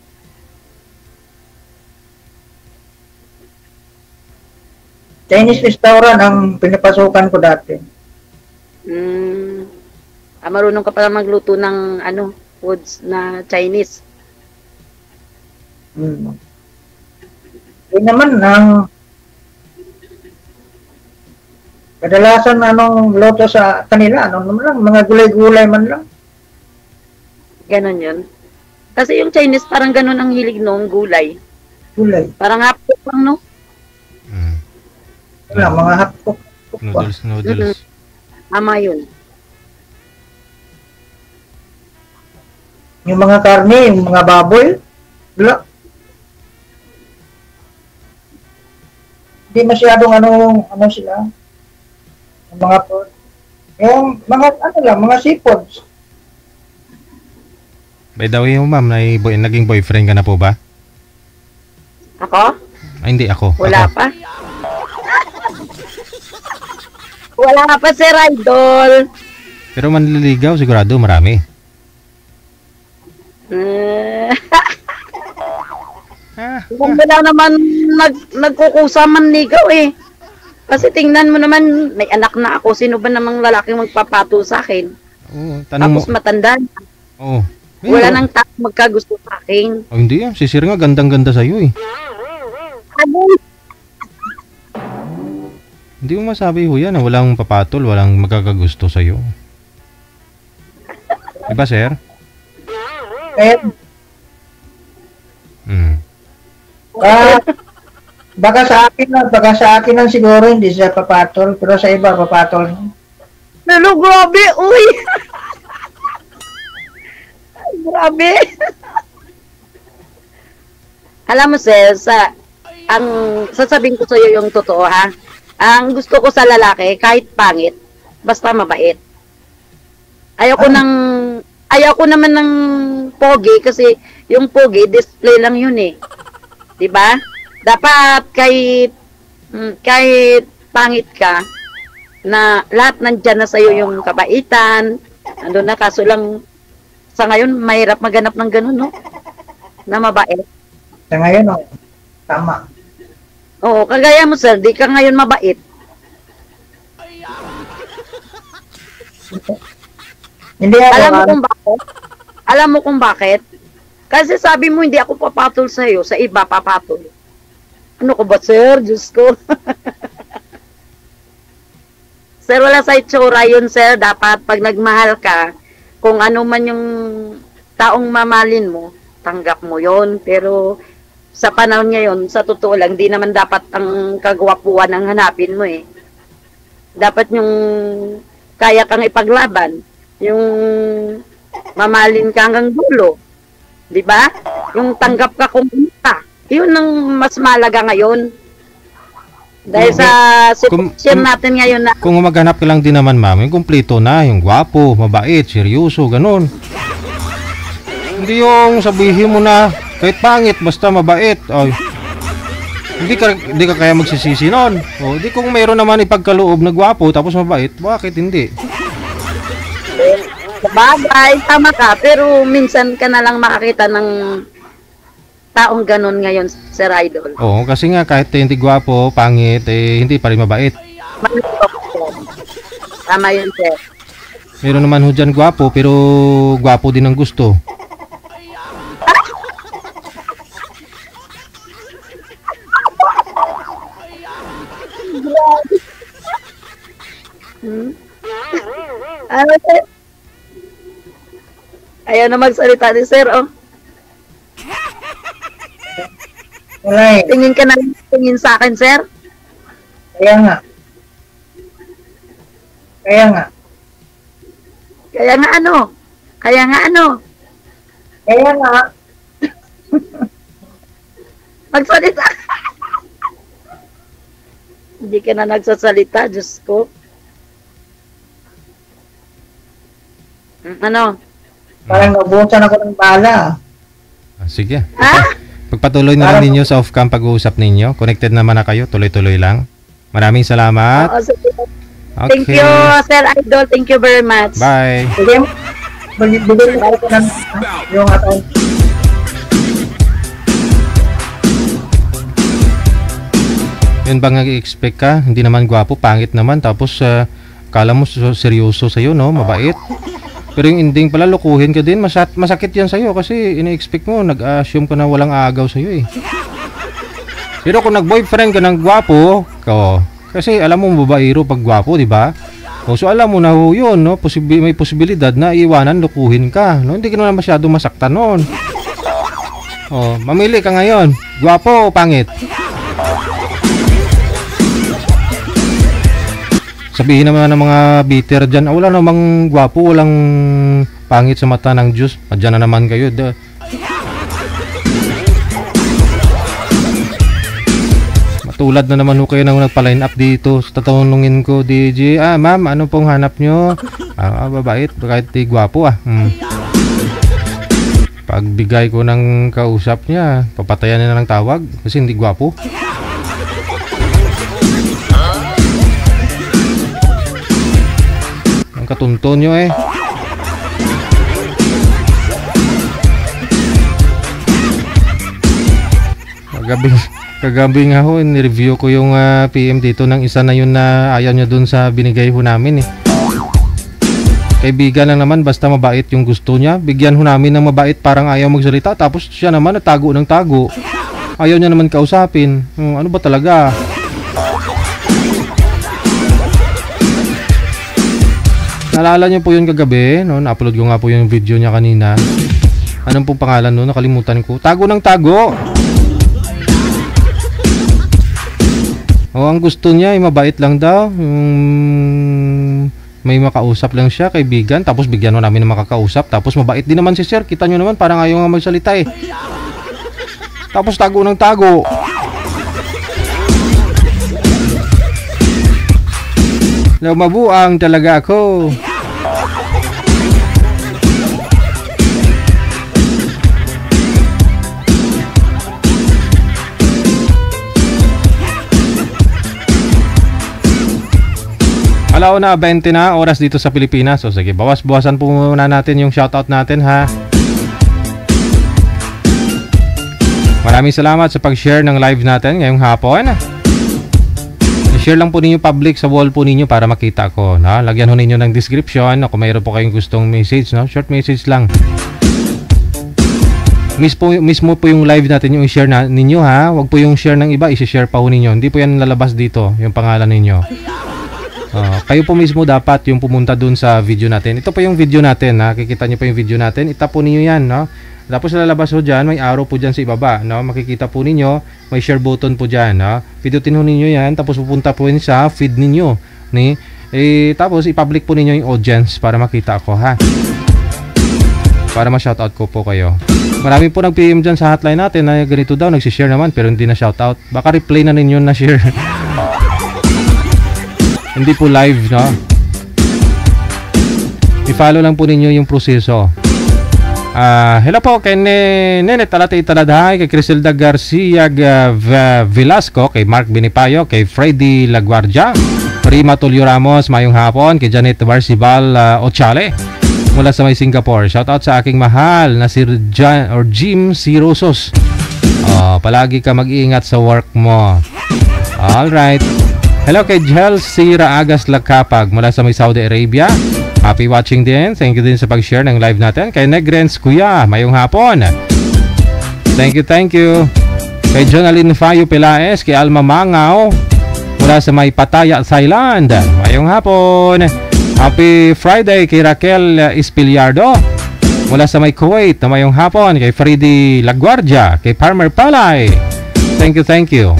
Chinese restaurant ang pinapasukan ko dati. Marunong ka pala magluto ng foods na Chinese. Hindi naman, kadalasan luto sa kanila, mga gulay-gulay man lang. Ganon yun. Kasi yung Chinese parang ganon ang hilig noong gulay. Gulay. Parang hapon lang, no? Wala, mga hotpot. Noodles. Ama yun. Yung mga karne, yung mga baboy, wala. Hindi masyadong sila. Yung mga pork. Yung mga mga seafoods. By the way, ma'am, naging boyfriend ka na po ba? Ako? Ay, hindi ako. Wala ako. pa. Wala pa, Sir Idol. Pero manliligaw, sigurado marami. Kung wala naman nagkukusa man ligaw eh. Kasi tingnan mo naman, may anak na ako. Sino ba namang lalaking magpapato sa akin? Oo, tanong Tapos mo. matanda na. Oo. Wala nang tao magkagusto sa akin. Oh, hindi yan. Si Sir nga, gandang-ganda sa'yo eh. Hindi mo masabi ho yan na walang papatol, walang magkakagusto sa'yo. Diba, sir? Baka sa akin lang siguro hindi siya papatol, pero sa iba papatol. Pero grabe, uy! Grabe! Alam mo, sir, sasabihin ko sa'yo yung totoo, ha? Ang gusto ko sa lalaki, kahit pangit, basta mabait. Ayoko naman ng pogi kasi yung pogi, display lang yun eh. Diba? Dapat kahit pangit ka, na lahat nandyan na sa'yo yung kabaitan, ando na, kaso lang, sa ngayon, mahirap maganap ng ganun, no? Na mabait. Sa ngayon, tama. Oo, kagaya mo, sir, di ka ngayon mabait. Hindi ako. Alam mo kung bakit? Kasi sabi mo, hindi ako papatol sa'yo, sa iba papatol. Ano ko ba, sir? Diyos ko. Sir, wala sa itsura yun, sir. Dapat pag nagmahal ka, kung ano man yung taong mamalin mo, tanggap mo yon. Pero sa panahon ngayon, sa totoo lang, di naman dapat ang kagwapuan ang hanapin mo eh. Dapat yung kaya kang ipaglaban, yung mamalin ka hanggang dulo. Di ba? Yung tanggap ka kung ka. Yun ang mas malaga ngayon. Dahil sa sitwasyon natin ngayon na... Kung maghanap ka lang din naman, ma'am, yung kumpleto na, yung gwapo, mabait, seryoso, ganun. Hindi yung sabihin mo na, kahit pangit, basta mabait. Ay. Hindi ka kaya magsisisi noon. O, di kung mayroon naman ipagkaloob na gwapo tapos mabait, bakit hindi? Sabagay, tama ka. Pero minsan ka na lang makakita ng taong ganun ngayon, Sir Idol. Oo, kasi nga kahit hindi gwapo, pangit, hindi pa rin mabait. Tama yun, Sir. Meron naman ho dyan gwapo, pero gwapo din ang gusto. Ano, Sir? Ayaw na magsalita ni Sir, oh. Wala eh. Tingin ka na tingin sa akin, Sir. Kaya nga. Kaya nga ano? Kaya nga. Magsalita. Hindi ka na nagsasalita, Diyos ko. Ano? Parang nabusan ako ng bala. Sige. Ha? Pagpatuloy na lang ninyo sa off-cam pag-uusap ninyo. Connected naman na kayo. Tuloy-tuloy lang. Maraming salamat. Oo, sige. Okay. Thank you, Sir Idol. Thank you very much. Bye. Sige, bigyan ko ng yung atong. Yun bang nag-expect ka? Hindi naman gwapo, pangit naman. Tapos, kala mo seryoso sa'yo, no? Mabait. Pero yung ending pala, lukuhin ka din. Masakit yan sa'yo kasi ini-expect mo, nag-assume ka na walang agaw sa'yo eh. Pero kung nag-boyfriend ka ng gwapo, kasi alam mo babaero pag gwapo, di ba? So alam mo na yun, no? May posibilidad na iwanan, lukuhin ka. No? Hindi ka naman masyado masaktan noon. Mamili ka ngayon. Gwapo o pangit? Sabihin naman ng mga bitter dyan, wala namang gwapo, walang pangit sa mata ng Diyos. Madyan na naman kayo. Matulad na naman ho kayo nang nagpa-line up dito. Tatanungin ko, DJ, ma'am, ano pong hanap nyo? Babait, kahit di gwapo Pagbigay ko ng kausap niya, papatayan niya ng tawag kasi hindi gwapo. Katunto nyo eh. Kagabi nga ho, nireview ko yung PM dito ng isa na yun na ayaw nyo dun sa binigay ho namin eh. Kaibigan lang naman, basta mabait yung gusto niya. Bigyan ho namin ng mabait, parang ayaw magsalita. Tapos siya naman natago ng tago. Ayaw niya naman kausapin. Ano ba talaga? Naalala niyo po yun kagabi, no? Na-upload ko nga po yung video niya kanina. Anong pong pangalan no? Nakalimutan ko. Tago ng tago! Ang gusto niya ay mabait lang daw. May makausap lang siya, kaibigan. Tapos bigyan mo namin ng makakausap. Tapos mabait din naman si Sir. Kita nyo naman, parang ayaw nga magsalita eh. Tapos tago ng tago. Mabuang talaga ako. Alauna 20 na oras dito sa Pilipinas. So sige, bawas-bawasan po muna natin yung shoutout natin ha. Maraming salamat sa pag-share ng live natin ngayong hapon. I-share lang po ninyo public sa wall po ninyo para makita ko, no? Lagyan ho ninyo ng description kung mayroon po kayong gustong message, no? Short message lang. Mismo po yung live natin yung i-share ninyo ha. Huwag po yung share ng iba, i-share pa ho ninyo. Hindi po yan lalabas dito, yung pangalan ninyo. Kayo po mismo dapat yung pumunta dun sa video natin. Ito po yung video natin, nakikita nyo po yung video natin. Itap po ninyo yan, no? Tapos lalabas po dyan, may arrow po dyan sa ibaba, no? Makikita po ninyo, may share button po dyan, no? Pindutin po ninyo yan, tapos pupunta po yun sa feed ninyo, tapos i-public po ninyo yung audience para makita ko, ha? Para ma-shoutout ko po kayo. Marami po nag-PM dyan sa hotline natin na ganito daw, nagsishare naman pero hindi na shoutout. Baka replay na ninyo na share. Hindi po live, no? I-follow lang po ninyo yung proseso. Hello po kay Nene Talatay Taladahay, kay Criselda Garcia Velasco, kay Mark Binipayo, kay Freddy Laguardia, Rima Tulio Ramos, mayong hapon, kay Janet Barcibal Ochale mula sa may Singapore. Shoutout sa aking mahal na si Jim Sirosos. Palagi ka mag-iingat sa work mo. Alright. Hello kay Chelsea Raagas Lakapag mula sa may Saudi Arabia. Happy watching din. Thank you din sa pag-share ng live natin. Kay Negrens Kuya, mayong hapon. Thank you. Kay Jonalyn Fayo Pelaes, kay Alma Mangaw mula sa may Pattaya, Thailand. Mayong hapon. Happy Friday kay Raquel Espiliardo mula sa may Kuwait. Mayong hapon. Kay Freddy Laguardia, kay Farmer Palay. Thank you.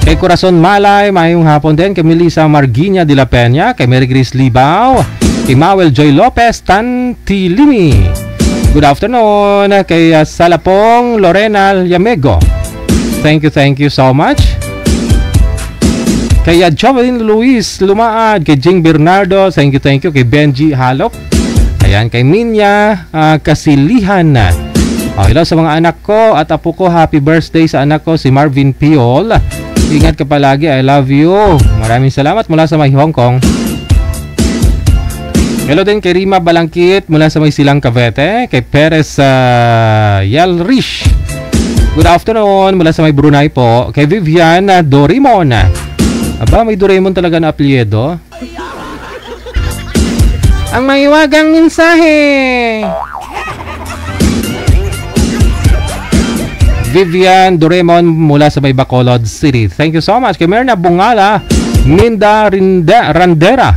Kay Corazon Malay, mayong hapon din. Kay Melissa Marguina de la Peña, kay Mary Grace Libao, kay Mawel Joy Lopez Tantilimi. Good afternoon. Kay Salapong Lorena Yamego. Thank you so much. Kay Jovelyn Luis Lumaad, kay Jing Bernardo, thank you. Kay Benji Halop. Ayan, kay Minya Kasilihan. Hello sa mga anak ko at apo ko. Happy birthday sa anak ko, si Marvin Piol. Ingat ka palagi, I love you. Maraming salamat mula sa may Hong Kong. Hello din kay Rima Balangkit mula sa may Silang Cavite. Kay Perez Yalrish, good afternoon mula sa may Brunei po. Kay Vivian Dorimon. Aba, may Doraemon talaga na apelyido. Ang mahiwagang mensahe. Vivian Doraemon mula sa may Bacolod City. Thank you so much. Kay Merna Bungala, Minda Randera.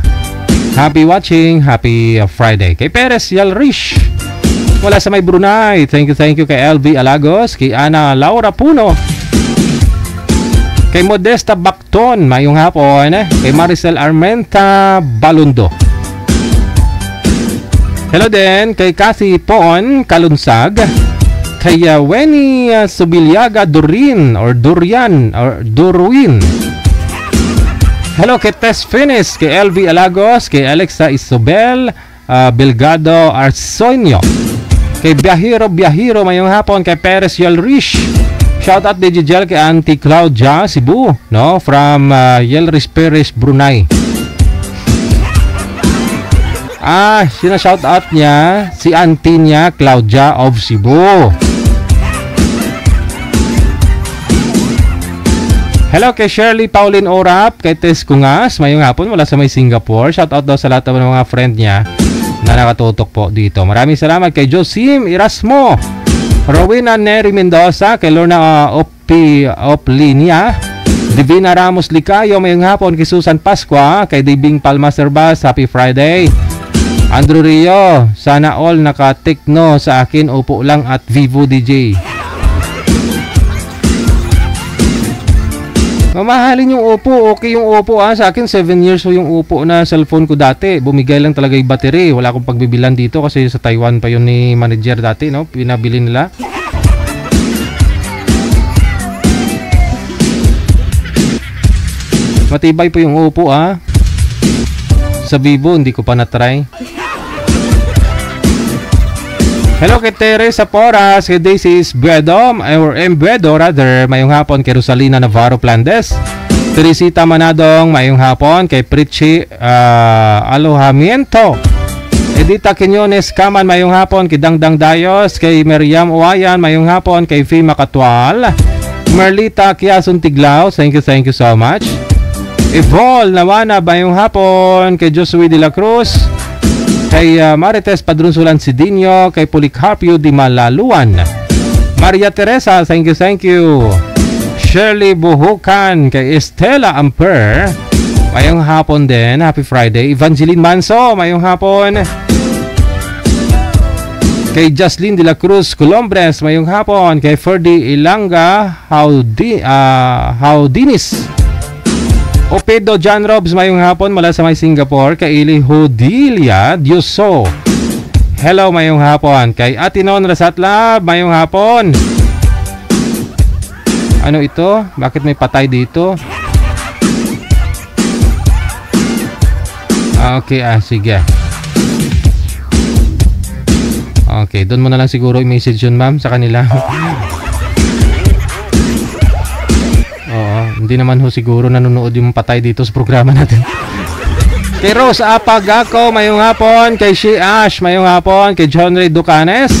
Happy watching. Happy Friday. Kay Perez Yalrish mula sa may Brunei. Thank you. Kay LV Alagos. Kay Ana Laura Puno. Kay Modesta Bacton, mayong hapon. Kay Maricel Armenta Balundo. Hello din kay Cathy Poon Kalunsag. Kay Weni Subilyaga Durwin. Hello kay Tess Finis, kay LV Alagos, kay Alexa Isobel Belgado Arsoño, kay Biahiro mayong hapon. Kay Perez Yalrish, shout out Digigel kay Auntie Claudia Cebu, no, from Yelrish Perez, Brunei. Shout out niya si auntie niya Claudia of Cebu. Hello kay Shirley Pauline Orap, kay Tess Kungas, mayong hapon mula sa may Singapore. Shout out daw sa lahat ng mga friend niya na nakatutok po dito. Maraming salamat kay Josim Erasmo, Rowena Neri Mendoza, kay Lorna Oplinia, Divina Ramos Licayo, mayong hapon kay Susan Pascua, kay Dibing Palma Serbas, happy Friday. Andrew Rio, sana all naka-tekno sa akin, upo lang at Vivo DJ. Mamahalin yung Oppo, okay yung Oppo sa akin 7 years so yung Oppo na cellphone ko dati. Bumigay lang talaga yung battery. Wala akong pagbibilan dito kasi sa Taiwan pa yun ni manager dati, no? Pinabili nila. Matibay po yung Oppo Sa Vivo hindi ko pa na-try. Hello kay Teresa Poras, kay Daisy Esbuedo, or Embuedo rather, mayong hapon kay Rosalina Navarro Plandes, Teresita Manadong, mayong hapon kay Pritchie Alojamiento, Edita Quinones Kaman, mayong hapon kay Dangdang Dayos, kay Meriam Uwayan, mayong hapon kay Fima Katwal, Merlita Kiasun Tiglao, thank you so much. Evol Nawana, mayong hapon kay Josue de la Cruz, kay Marites Padrunsulan Sidinyo, kay Policarpio Di Malaluan, Maria Teresa, thank you. Shirley Buhukan, kay Estela Amper, mayong hapon din, happy Friday. Evangeline Manso, mayong hapon. Kay Jocelyn De La Cruz Colombres, mayong hapon. Kay Ferdy Ilanga Haudinis, Opedo John Robs, mayong hapon mula sa may Singapore. Kay Ili Hodilia Dioso, hello, mayong hapon. Kay Atinon Rasatlab, mayong hapon. Ano ito? Bakit may patay dito? Okay, sige. Okay, doon mo na lang siguro i-message yun, ma'am, sa kanila. Oo, hindi naman ho siguro nanonood yung patay dito sa programa natin. Kay Rose Apagako, mayong hapon. Kay She Ash, mayong hapon. Kay John Ray Ducanes.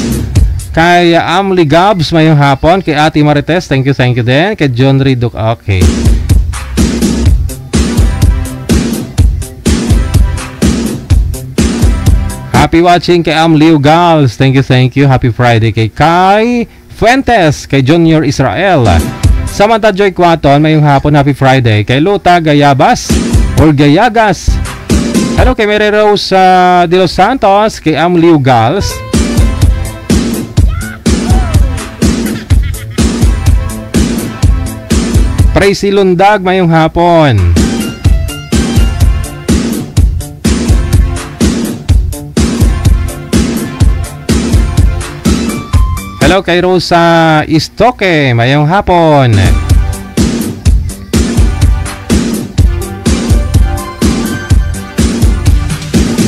Kay Amli Gabs, mayong hapon. Kay Ate Marites, thank you din. Kay John Ray okay. Happy watching kay Amliu Gals, thank you. Happy Friday kay Kai Fuentes, kay Junior Israel. Samantha Joy Quaton, mayong hapon, happy Friday. Kay Luta Gayabas or Gayagas. Hello kay Mary Rose de los Santos, kay Amliu Gals. Tracy Lundag, mayong hapon. Hello kay Rosa Istoke, mayong hapon.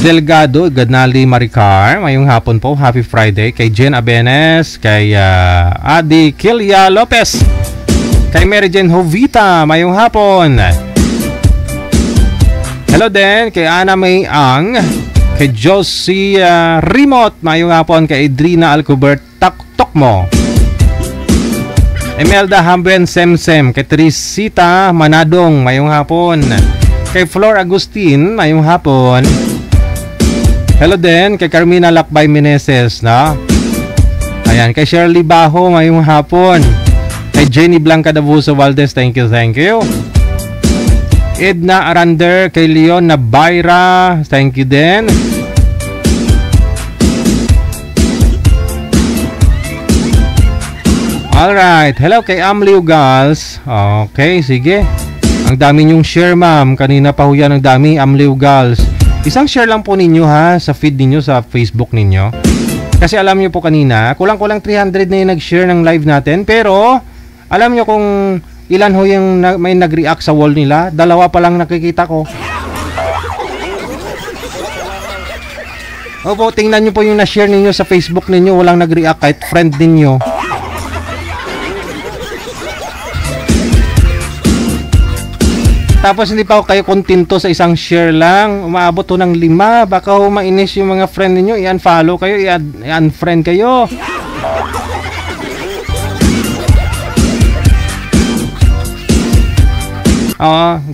Delgado Gadnali Maricar, mayong hapon po, happy Friday. Kay Jen Abenes, kay Adi Kilia Lopez, kay Mary Jane Hovita, mayong hapon. Hello din kay Ana May Ang, kay Josie Rimot, mayong hapon. Kay Adrina Alcubert Tokmo, Emelda Hamben Semsem, kay Trisita Manadong, mayong hapon. Kay Flor Agustin, mayong hapon. Hello din kay Carmina Lakbay Meneses, no? Ayan, kay Shirley Baho, mayong hapon. Kay Jenny Blanca Davuso Valdez, thank you. Edna Arander, kay Leon Nabayra, thank you din. Alright, hello kay Amliu Gals. Okay, sige. Ang dami nyong share, ma'am. Kanina pa ho yan, ang dami. Amliu Gals. Isang share lang po ninyo ha, sa feed ninyo, sa Facebook ninyo. Kasi alam nyo po kanina, kulang-kulang 300 na yung nag-share ng live natin. Pero, alam nyo kung ilan ho yung may nag-react sa wall nila? 2 pa lang nakikita ko. Opo, tingnan nyo po yung na-share ninyo sa Facebook ninyo. Walang nag-react kahit friend ninyo. Tapos hindi pa ako kayo kontento sa isang share lang. Umaabot to ng 5. Baka ho mainis yung mga friend ninyo. I-unfollow kayo, i-unfriend kayo.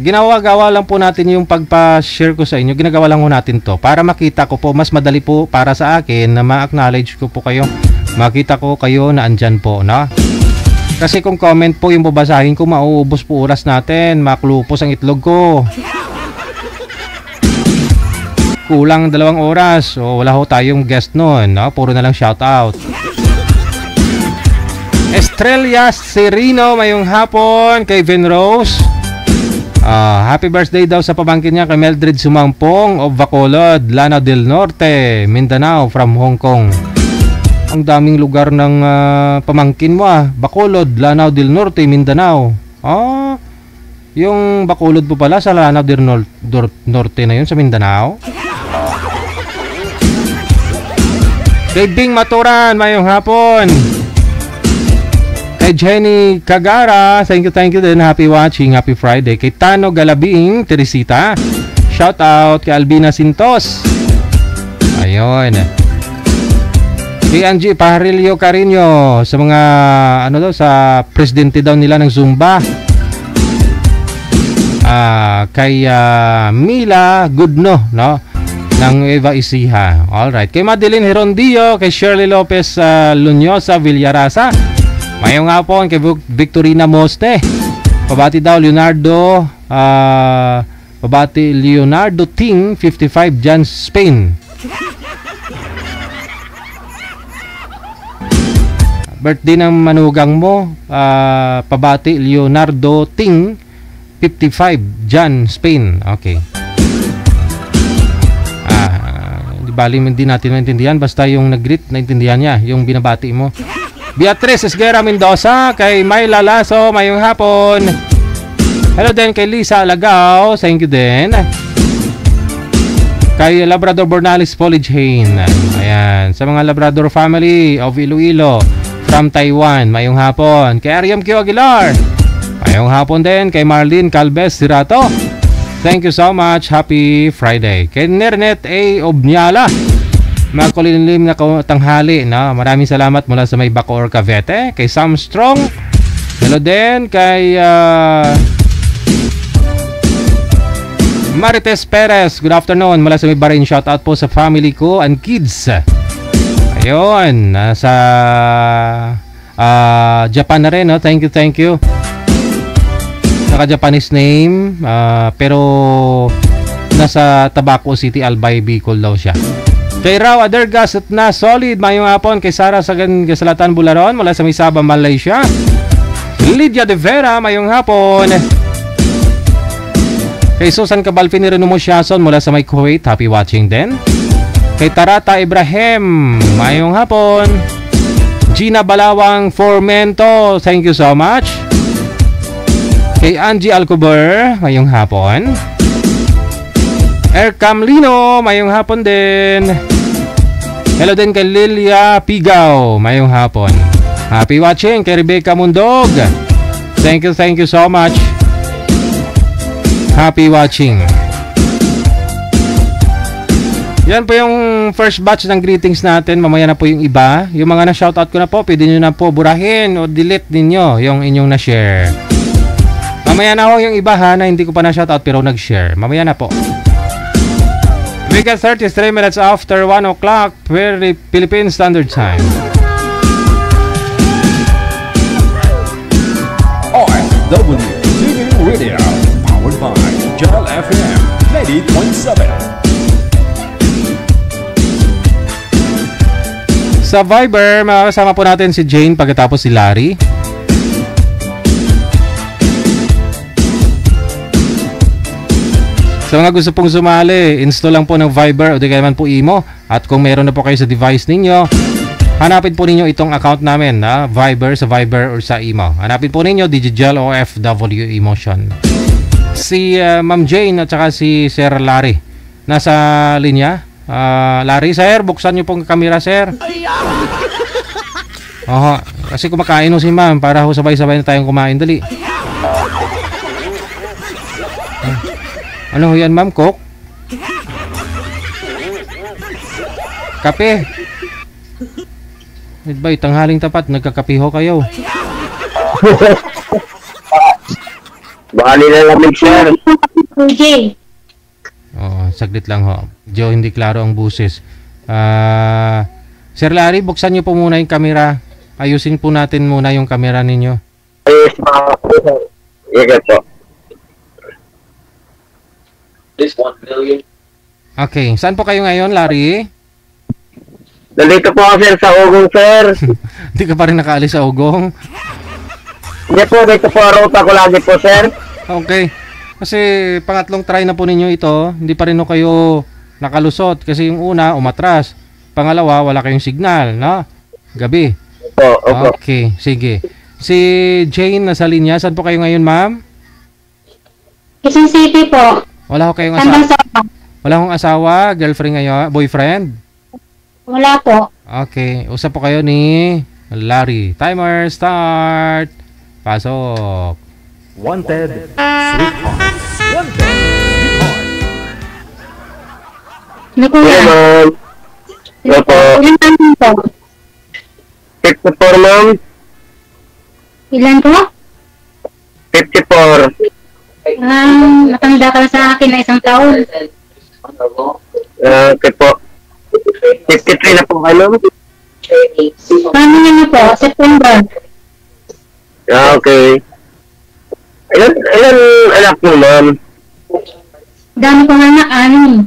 Ginawa-gawa lang po natin yung pagpa-share ko sa inyo. Ginagawa lang po natin to para makita ko po, mas madali po para sa akin na ma-acknowledge ko po kayo. Makita ko kayo na andyan po, no? Kasi kung comment po yung babasahin ko, mauubos po oras natin. Maklupos ang itlog ko. Kulang 2 oras. O wala ho tayong guest noon, no? Puro na lang shoutout. Estrella Serino, mayong hapon. Kay Vin Rose, happy birthday daw sa pamangkin niya kay Mildred Sumampong of Bacolod, Lanao del Norte, Mindanao, from Hong Kong. Ang daming lugar ng pamangkin mo Bacolod, Lanao del Norte, Mindanao. Yung Bacolod po pala sa Lanao del Norte na yun, sa Mindanao. Kay Bing Maturan, mayong hapon. Kay Jenny Kagara, thank you din. Happy watching, happy Friday. Kay Tano Galabing, Teresita, shout out. Kay Albina Sintos, ayun. Kay Angie Pajarillo Carino, sa mga sa presidente daw nila ng Zumba. Kay Mila Goodno, no, ng Eva Isiha. Alright. Kay Madeline Herondillo, kay Shirley Lopez Lunyosa Villarasa, mayong hapon. Kay Victorina Moste, pabati daw Leonardo Ting 55 dyan Spain. Birthday ng manugang mo, pabati Leonardo Ting 55 dyan Spain. Okay. Di bali hindi natin maintindihan, basta yung nag-greet naintindihan niya yung binabati mo. Beatrice Esguera Mendoza, kay Myla Lasso, mayong hapon. Hello din kay Lisa Alagao, thank you din. Kay Labrador Bornalis Polyjane. Ayan. Sa mga Labrador family of Iloilo from Taiwan, mayong hapon. Kay Ariam Q. Aguilar, mayong hapon din. Kay Marlene Calves Sirato, thank you so much. Happy Friday. Kay Nernet A. Obnyala, makulilim na tanghali. No? Maraming salamat mula sa may Bacoor, Cavite. Kay Sam Strong, hello din. Kay Marites Perez, good afternoon. Mula sa may Bahrain, shout out po sa family ko and kids. Ayun, nasa Japan na rin, no? Thank you. Naka-Japanese name, pero nasa Tabaco City, Albay, Bicol daw siya. Kay Rao Adergas at na solid, mayong hapon. Kay Sara Sagan Gasalatan Bularon, mula sa may Sabah, Malaysia. Lydia De Vera, mayong hapon. Kay Susan Cabalpin ni Renumo Siason mula sa may Kuwait, happy watching din. Kay Tarata Ibrahim, mayong hapon. Gina Balawang Formento, thank you so much. Kay Angie Alcober, mayong hapon. Ercam Lino, mayong hapon din. Hello din kay Lilia Pigaw, mayong hapon. Happy watching. Kay Rebecca Mundog, thank you so much. Happy watching. Yan po yung first batch ng greetings natin. Mamaya na po yung iba. Yung mga na-shoutout ko na po, pwede nyo na po burahin o delete ninyo yung inyong na-share. Mamaya na ho yung iba ha, na hindi ko pa na-shoutout pero nag-share. Mamaya na po. We got 33 minutes after 1 o'clock Philippine Standard Time. OFW TV Radio, powered by Jal FM 90.7. Sa Viber, makakasama po natin si Jane pagkatapos si Larry. Sa mga gusto pong sumali, install lang po ng Viber o di kaya man po Imo. At kung meron na po kayo sa device ninyo, hanapin po ninyo itong account namin na Viber, sa Viber or sa Imo. Hanapin po ninyo Digital OFW Emotion. Si Ma'am Jane at saka si Sir Larry nasa linya. Larry, sir, buksan niyo pong camera, sir. Oho, kasi kumakain ho si ma'am para ho sabay-sabay na tayong kumain. Dali. Ano ho yan, ma'am? Coke? Kape? Midbay, tanghaling tapat, nagkakape ho kayo. Bali na lamig, sir. Okay. Oh, saglit lang ho. Joe, hindi klaro ang buses. Sir Larry, buksan niyo po muna yung camera. Ayusin po natin muna yung camera ninyo. Yes, po. This 1 million. Okay, saan po kayo ngayon, Larry? Nandito po ako, sir, sa Ugong, sir. Hindi ka pa rin nakaalis sa Ugong? Hindi po, dito po ruta ko lagi po, sir. Okay. Kasi pangatlong try na po ninyo ito, hindi pa rin ho kayo nakalusot. Kasi yung una, umatras. Pangalawa, wala kayong signal, no? Gabi. Opo. Okay, sige. Si Jane nasa linya. Saan po kayo ngayon, ma'am? Quezon City po. Wala ho kayong Tandang asawa? Sapa. Wala hong asawa? Girlfriend ngayon? Boyfriend? Wala po. Okay. Usap po kayo ni Larry. Timer start. Pasok. Wanted Sweetheart. Wanted Sweetheart. Ano po yan? ma'am. Hello po. Ilan namin po? 54, ma'am. Ilan po? 54. Matanda ka na sa akin na isang taon. Okay po. 53 na po kayo, ma'am. Paano niyo po? September. Okay. Ilan anak mo, ma'am? Dami kong anak, 6.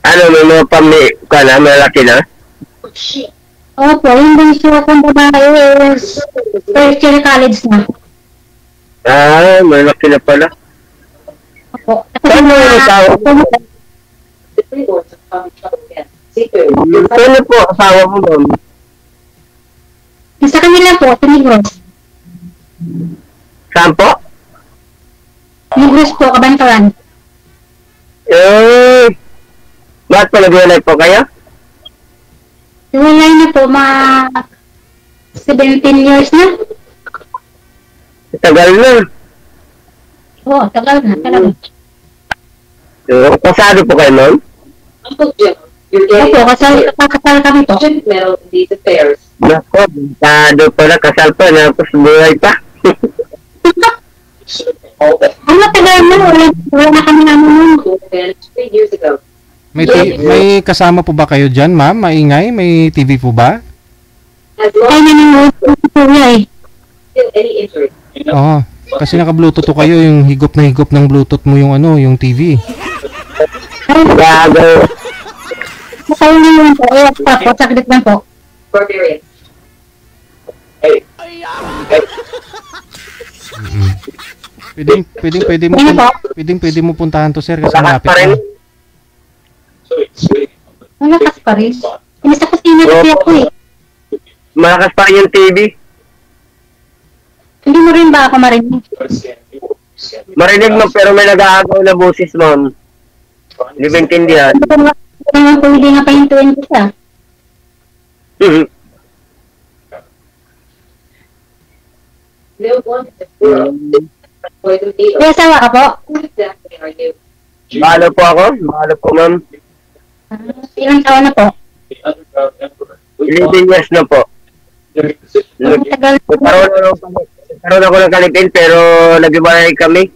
Ano, may mga pamilya ka na, malaki na? Opo, yung bunso akong babae is first year college na. Malaki na pala. Opo. Saan mo yung asawa mo? Saan po asawa mo, ma'am? Sa kanila po, sa Negros. Saan po? Negros August po, Kabantaran. Bakit pa nag-unite po kayo? Iwalay na po, mga 17 years na. Tagal na. Oo, tagal na, talaga. Kasado po kayo, ma'am? Opo, kasal kami po. Nako, kasado pala, kasal pa, tapos buhay pa. Ano, tagal na, wala na kami naman nun. May kasama po ba kayo dyan, ma'am? Maingay? May TV po ba? Ay, nanonood po niya eh. Oo. Kasi naka-bluetooth to kayo, yung higop na higop ng bluetooth mo yung yung TV. Gago. Masaya na yun po. Eh, tapos, saglit lang po. Pwedeng mo puntahan to, sir, kasi malapit na. Malakas pa rin. Nasa kusina kasi ako eh. Malakas pa rin yung TV. Hindi mo rin ba ako marinig? Marinig mo, pero may nag-aagaw na boses, ma'am. Hindi ba intindihan? Ito naman po, hindi nga pahintuin ko siya. May asawa ka po? Mahalo po ako. Mahalo po, ma'am. Ilang taon na po? 11 years na po. Nagkaroon ako ng kalipin, pero nag-iwalay kami.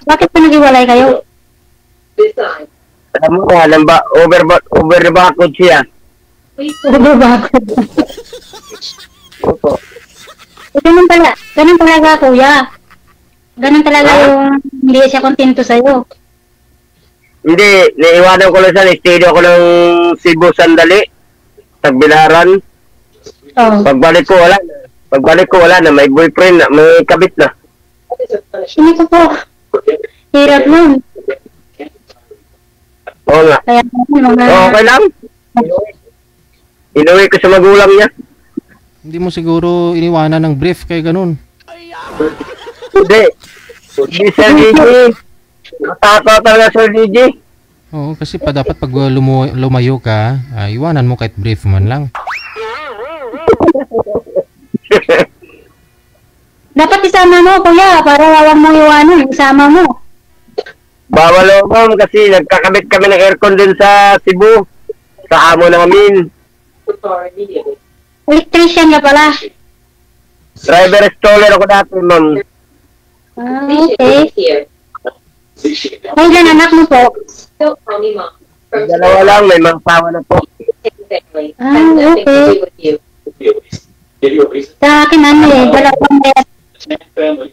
Bakit pa nag-iwalay kayo? Alam mo ba, overbakod siya. Overbakod? Opo. Ganun talaga, kuya. Ganun talaga yung hindi siya kontento sa'yo. Hindi, naiwanan ko lang siya. Nag-studio ako ng Cebu sandali. Tagbilaran. Oh. Pagbalik ko, wala na. May boyfriend na, may kabit na. Hindi ko po. Hirap nun. Oo nga. Kaya okay lang. Inuwi ko sa magulang niya. Hindi mo siguro iniwanan ng brief kay ganun. Hindi. Hindi, Sir DJ. Matatawa talaga, Sir DJ. Oo, kasi dapat pag lumayo ka, iwanan mo kahit brief man lang. Dapat isama mo, kuya, para wawag mong iwanan. Isama mo. Bawal o, ma'am, kasi nagkakabit kami ng aircon din sa Cebu. Sa amo namin. Electrician ka pala. Driver installer ako dati, ma'am. Okay. Ay, ilan anak mo po? Dalawa lang, may mga asawa na po. Okay. Sa akin,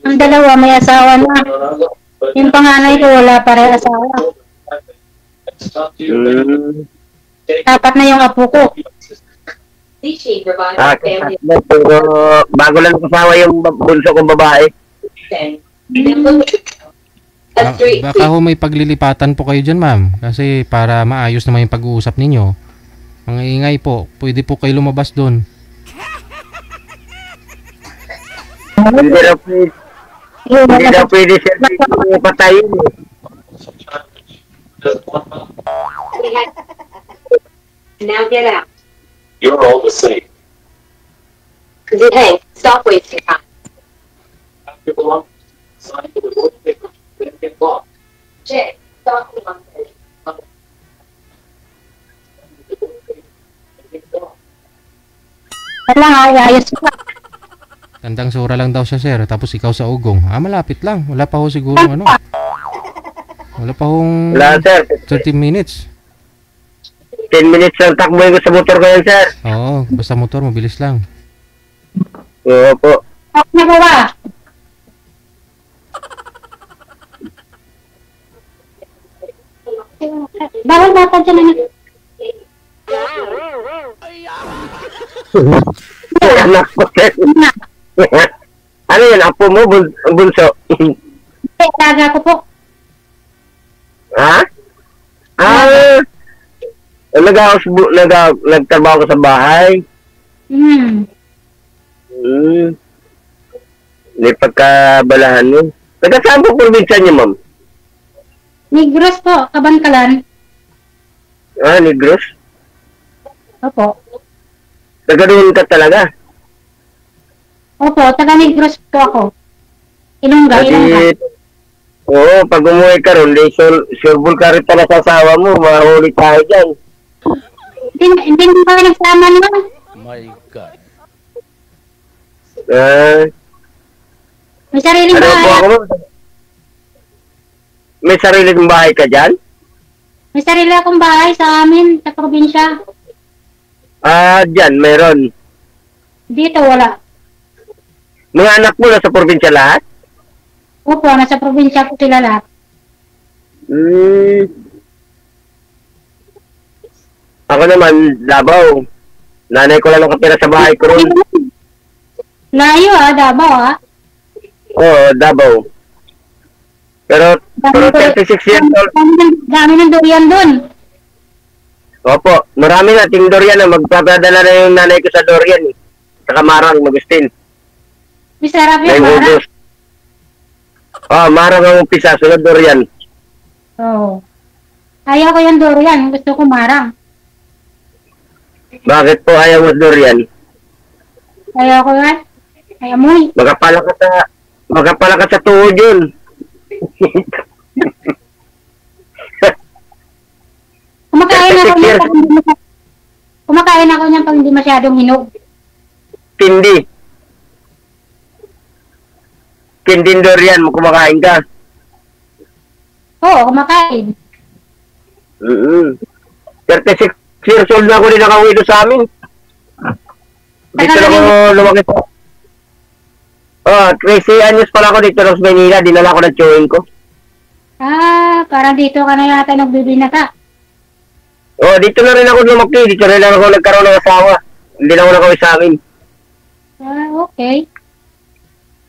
ang dalawa may asawa na. Yung panganay ko, wala pa rin asawa. Dapat na yung apo ko. Pero bago lang kasawa yung bunso kong babae. Baka ho may paglilipatan po kayo dyan, ma'am. Kasi para maayos naman yung pag-uusap ninyo. Mga ingay po, pwede po kayo lumabas doon. Hindi na pwede siya patayin. Now get out. You're all the same. Hey, stop wasting time. After belong, sign for the vote paper, then get blocked. Jay, stop me on this. Wala nga, ayos ko. Tandang sura lang daw siya, sir. Tapos ikaw sa ugong. Malapit lang. Wala pa ho siguro Wala pa hong 30 minutes. 10 minutes lang takboy ko sa motor ko yan, sir. Oo, basta motor, mabilis lang. Oo po. Ako na po ba? Bawal bata dyan, anak. Anak ko, sir. Ano yan, apo mo, bunso? Taga ko po. Ha? Nagtrabaho ko sa bahay. Hindi pagkabalahan mo. Taga saan po probinsya niyo, ma'am? Negros po, Kabankalan. Ah, Negros? Opo. Taga doon ka talaga? Opo, taga Negros po ako. Ilongga. Oo, pag umuwi ka ron, sureball ka rin pala sa asawa mo, mahuli tayo dyan. Hindi mo kami nagsama naman. My God. May sariling Ano bahay. po ako, ma'am? May sariling bahay ka dyan? May sarili akong bahay sa amin, sa probinsya. Ah, dyan, meron. Dito wala. Mga anak mo na sa probinsya lahat? Opo, nasa probinsya po sila lahat. Ako naman, Davao. Nanay ko lang nakatira sa bahay ko ron. Layo Davao Oo, Davao. Pero 36 years old. Dami ng durian doon. Opo, marami na. Ting durian na. Magpapadala na yung nanay ko sa durian. Sa Kamarang, Magustin. Masarap yung marang. Marang ang umpisa. Sunod durian. Oo. Ayaw ko yung durian. Gusto ko marang. Bakit po ayaw mo durian? Ayaw ko yan. Ayaw mo eh. Magapala ka sa tuhod yun. Kumakain ako niyan pag hindi masyadong hinog. Kindi durian, kumakain ka? Oo, kumakain. 36 years old na ako din nakauwi doon sa amin. Dito lang ako lumaki po. 13 anyos pala ako dito sa Manila. Dinala ko ng chewing ko. Parang dito ka na yata nagbibinata. Dito na rin ako lumaki. Dito rin ako nagkaroon ng asawa. Hindi na ako nakauwi sa amin. Okay.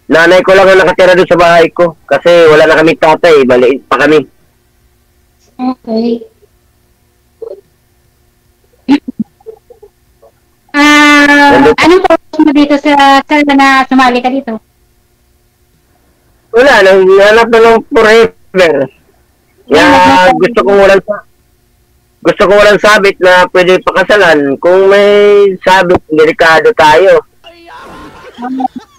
Nanay ko lang ang nakatira doon sa bahay ko. Kasi wala na kami tatay. Maliit pa kami. Okay. Anong purpose mo dito sa na sumali ka dito? Wala, nanap na lang forever. Kaya gusto ko walang sabit na pwede pakasalan. Kung may sabit, delikado tayo.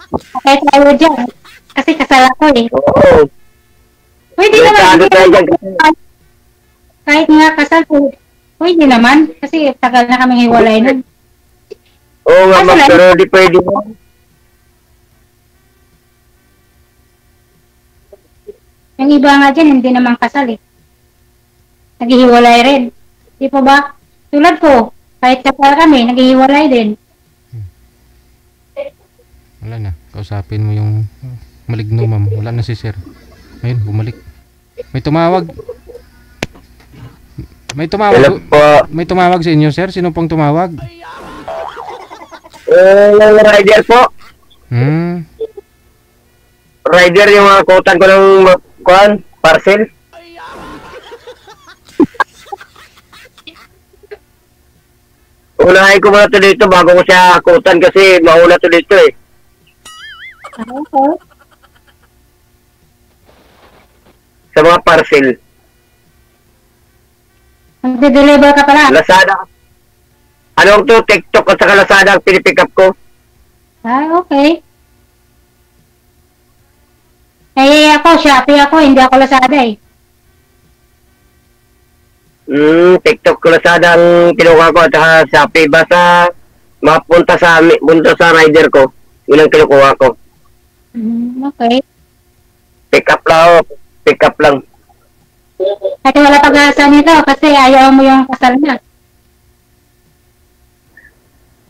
Okay tayo dyan. Kasi kasal ako eh. Oo. Pwede naman. Kahit nga kasal po, pwede naman. Kasi tagal na kaming hiwalay nun. Oo nga, ma'am, pero di pwede mo. Yung iba nga dyan, hindi naman kasal eh. Naghihiwalay rin. Di po ba? Tulad ko, kahit kasal kami, naghihiwalay din. Wala na. Kausapin mo yung maligno, ma'am. Wala na si sir. Ayun, bumalik. May tumawag. May tumawag sa inyo, sir. Sino pong tumawag? Yung rider po. Rider yung mga kutan ko ng parcel. Unahin ko muna ito dito bago ko siya kutan kasi mauna ito dito eh. Okay. Sa mga parcel. Magde-deliver ka pala? Lazada. Anong to? TikTok at saka Lazada ang pinipick up ko. Okay. Ako, Shopee ako, hindi ako Lazada eh. TikTok ko Lazada ang kinuha ko at saka Shopee. Basta mapunta sa rider ko. Yun ang kinukuha ko. Okay. Pick up lang. At wala pag-asa nito kasi ayaw mo yung kasal na.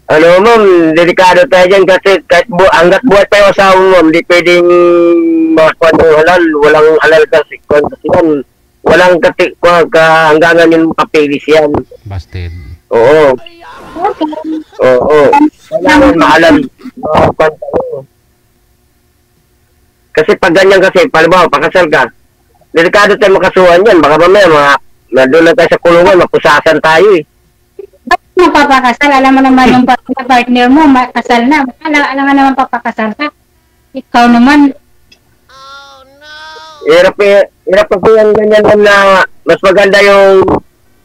Ano ma'am, delikado tayo dyan kasi kahit hanggat buhay pa yung asawa mo, hindi pwedeng makakuha ng halal. Walang halal kasi yan. Walang hanggangan yung makapilis yan. Busted. Oo. Okay. Oo. Kailangan mahalal. Kasi pag ganyan kasi, palibaw, pakasal ka, delikado tayo makasuhan yan. Baka mamaya, nandun na tayo sa kulungan, mapusasan tayo eh. Ba't mo papakasal? Alam mo naman yung partner mo, kasal na. Alam nga naman papakasal ka. Ikaw naman. Hirap kasi yan ganyan na mas maganda yung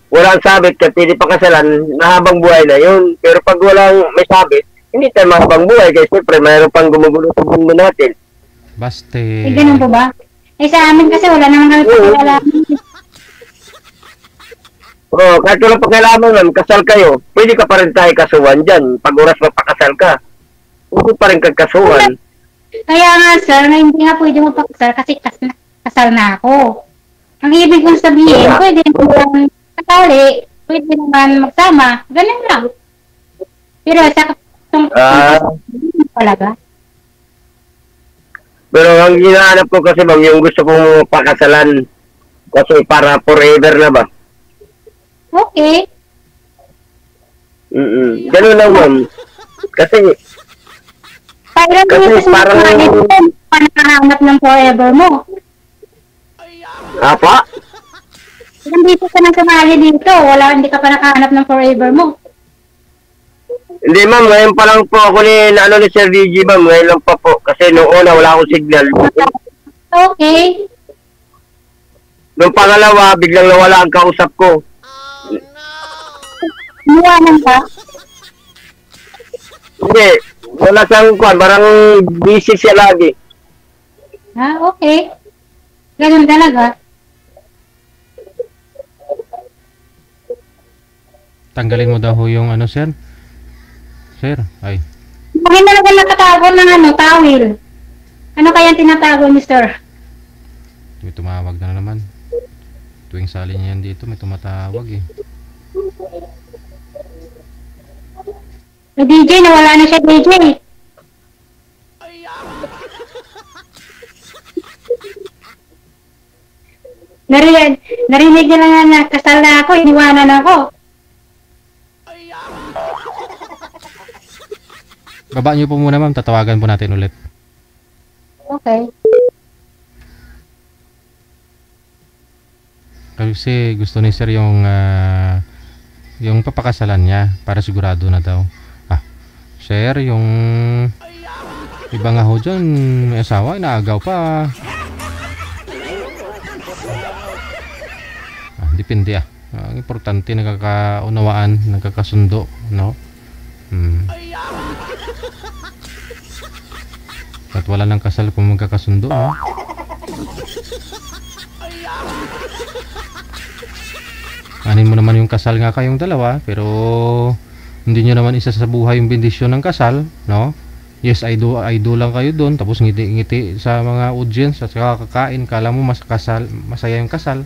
walang sabit kasi hindi pa kasalan na habang buhay na yun. Pero pag walang may sabit, hindi tayo mahabang buhay kasi siyempre mayroon pang gumugulo sa mundo natin. Baste. Ganun po ba? Sa amin kasi wala naman kami pagkakalaman. Kahit walang pakialaman man, kasal kayo, pwede ka pa rin tayo kasuhan dyan. Pag oras mapakasal ka, pwede pa rin kagkasuhan. Kaya nga sir, na hindi nga pwede mo pakasal kasi kasal na ako. Ang ibig kong sabihin, pwede naman kasali, pwede naman magsama, ganun lang. Pero sa talaga. Pero ang hinahanap ko kasi ma'am, yung gusto kong pakasalan kasi para forever na ba? Okay. Ganun lang ma'am. Kasi parang nakahanap ng forever mo. Apa? Nandito ka nang sumali dito, hindi ka pa nakahanap ng forever mo. Hindi ma'am, ngayon pa lang po ako ni Sir DG ma'am, ngayon lang pa po. Kasi noong una wala akong signal. Okay. Noong pangalawa, biglang nawala ang kausap ko. Iwanan ka? Hindi, wala siyang kwan, parang busy siya lagi. Okay. Ganun talaga. Tanggalin mo daw yung ano, sir? Sir, ay. Bakit talaga nakatago ng tawil? Ano kaya tinatago ni sir? May tumawag na naman. Tuwing sali niya yan dito, may tumatawag eh. DJ, nawala na siya, DJ. Narinig na lang na kasal na ako, iniwanan ako. Baba niyo po muna ma'am, tatawagan po natin ulit. Okay. Kasi gusto ni sir yung papakasalan niya para sigurado na daw. Sir, yung iba nga ho dyan, may asawa, inaagaw pa. Depende ang importante nagkakaunawaan, nagkakasundo, no? At wala nang kasal kung magkakasundo, no? Anin mo naman yung kasal nga kayong dalawa, pero hindi nyo naman isa sa buhay yung bendisyon ng kasal, no? Yes, I do lang kayo doon, tapos ngiti-ngiti sa mga audience at kakain, kala mo masaya yung kasal.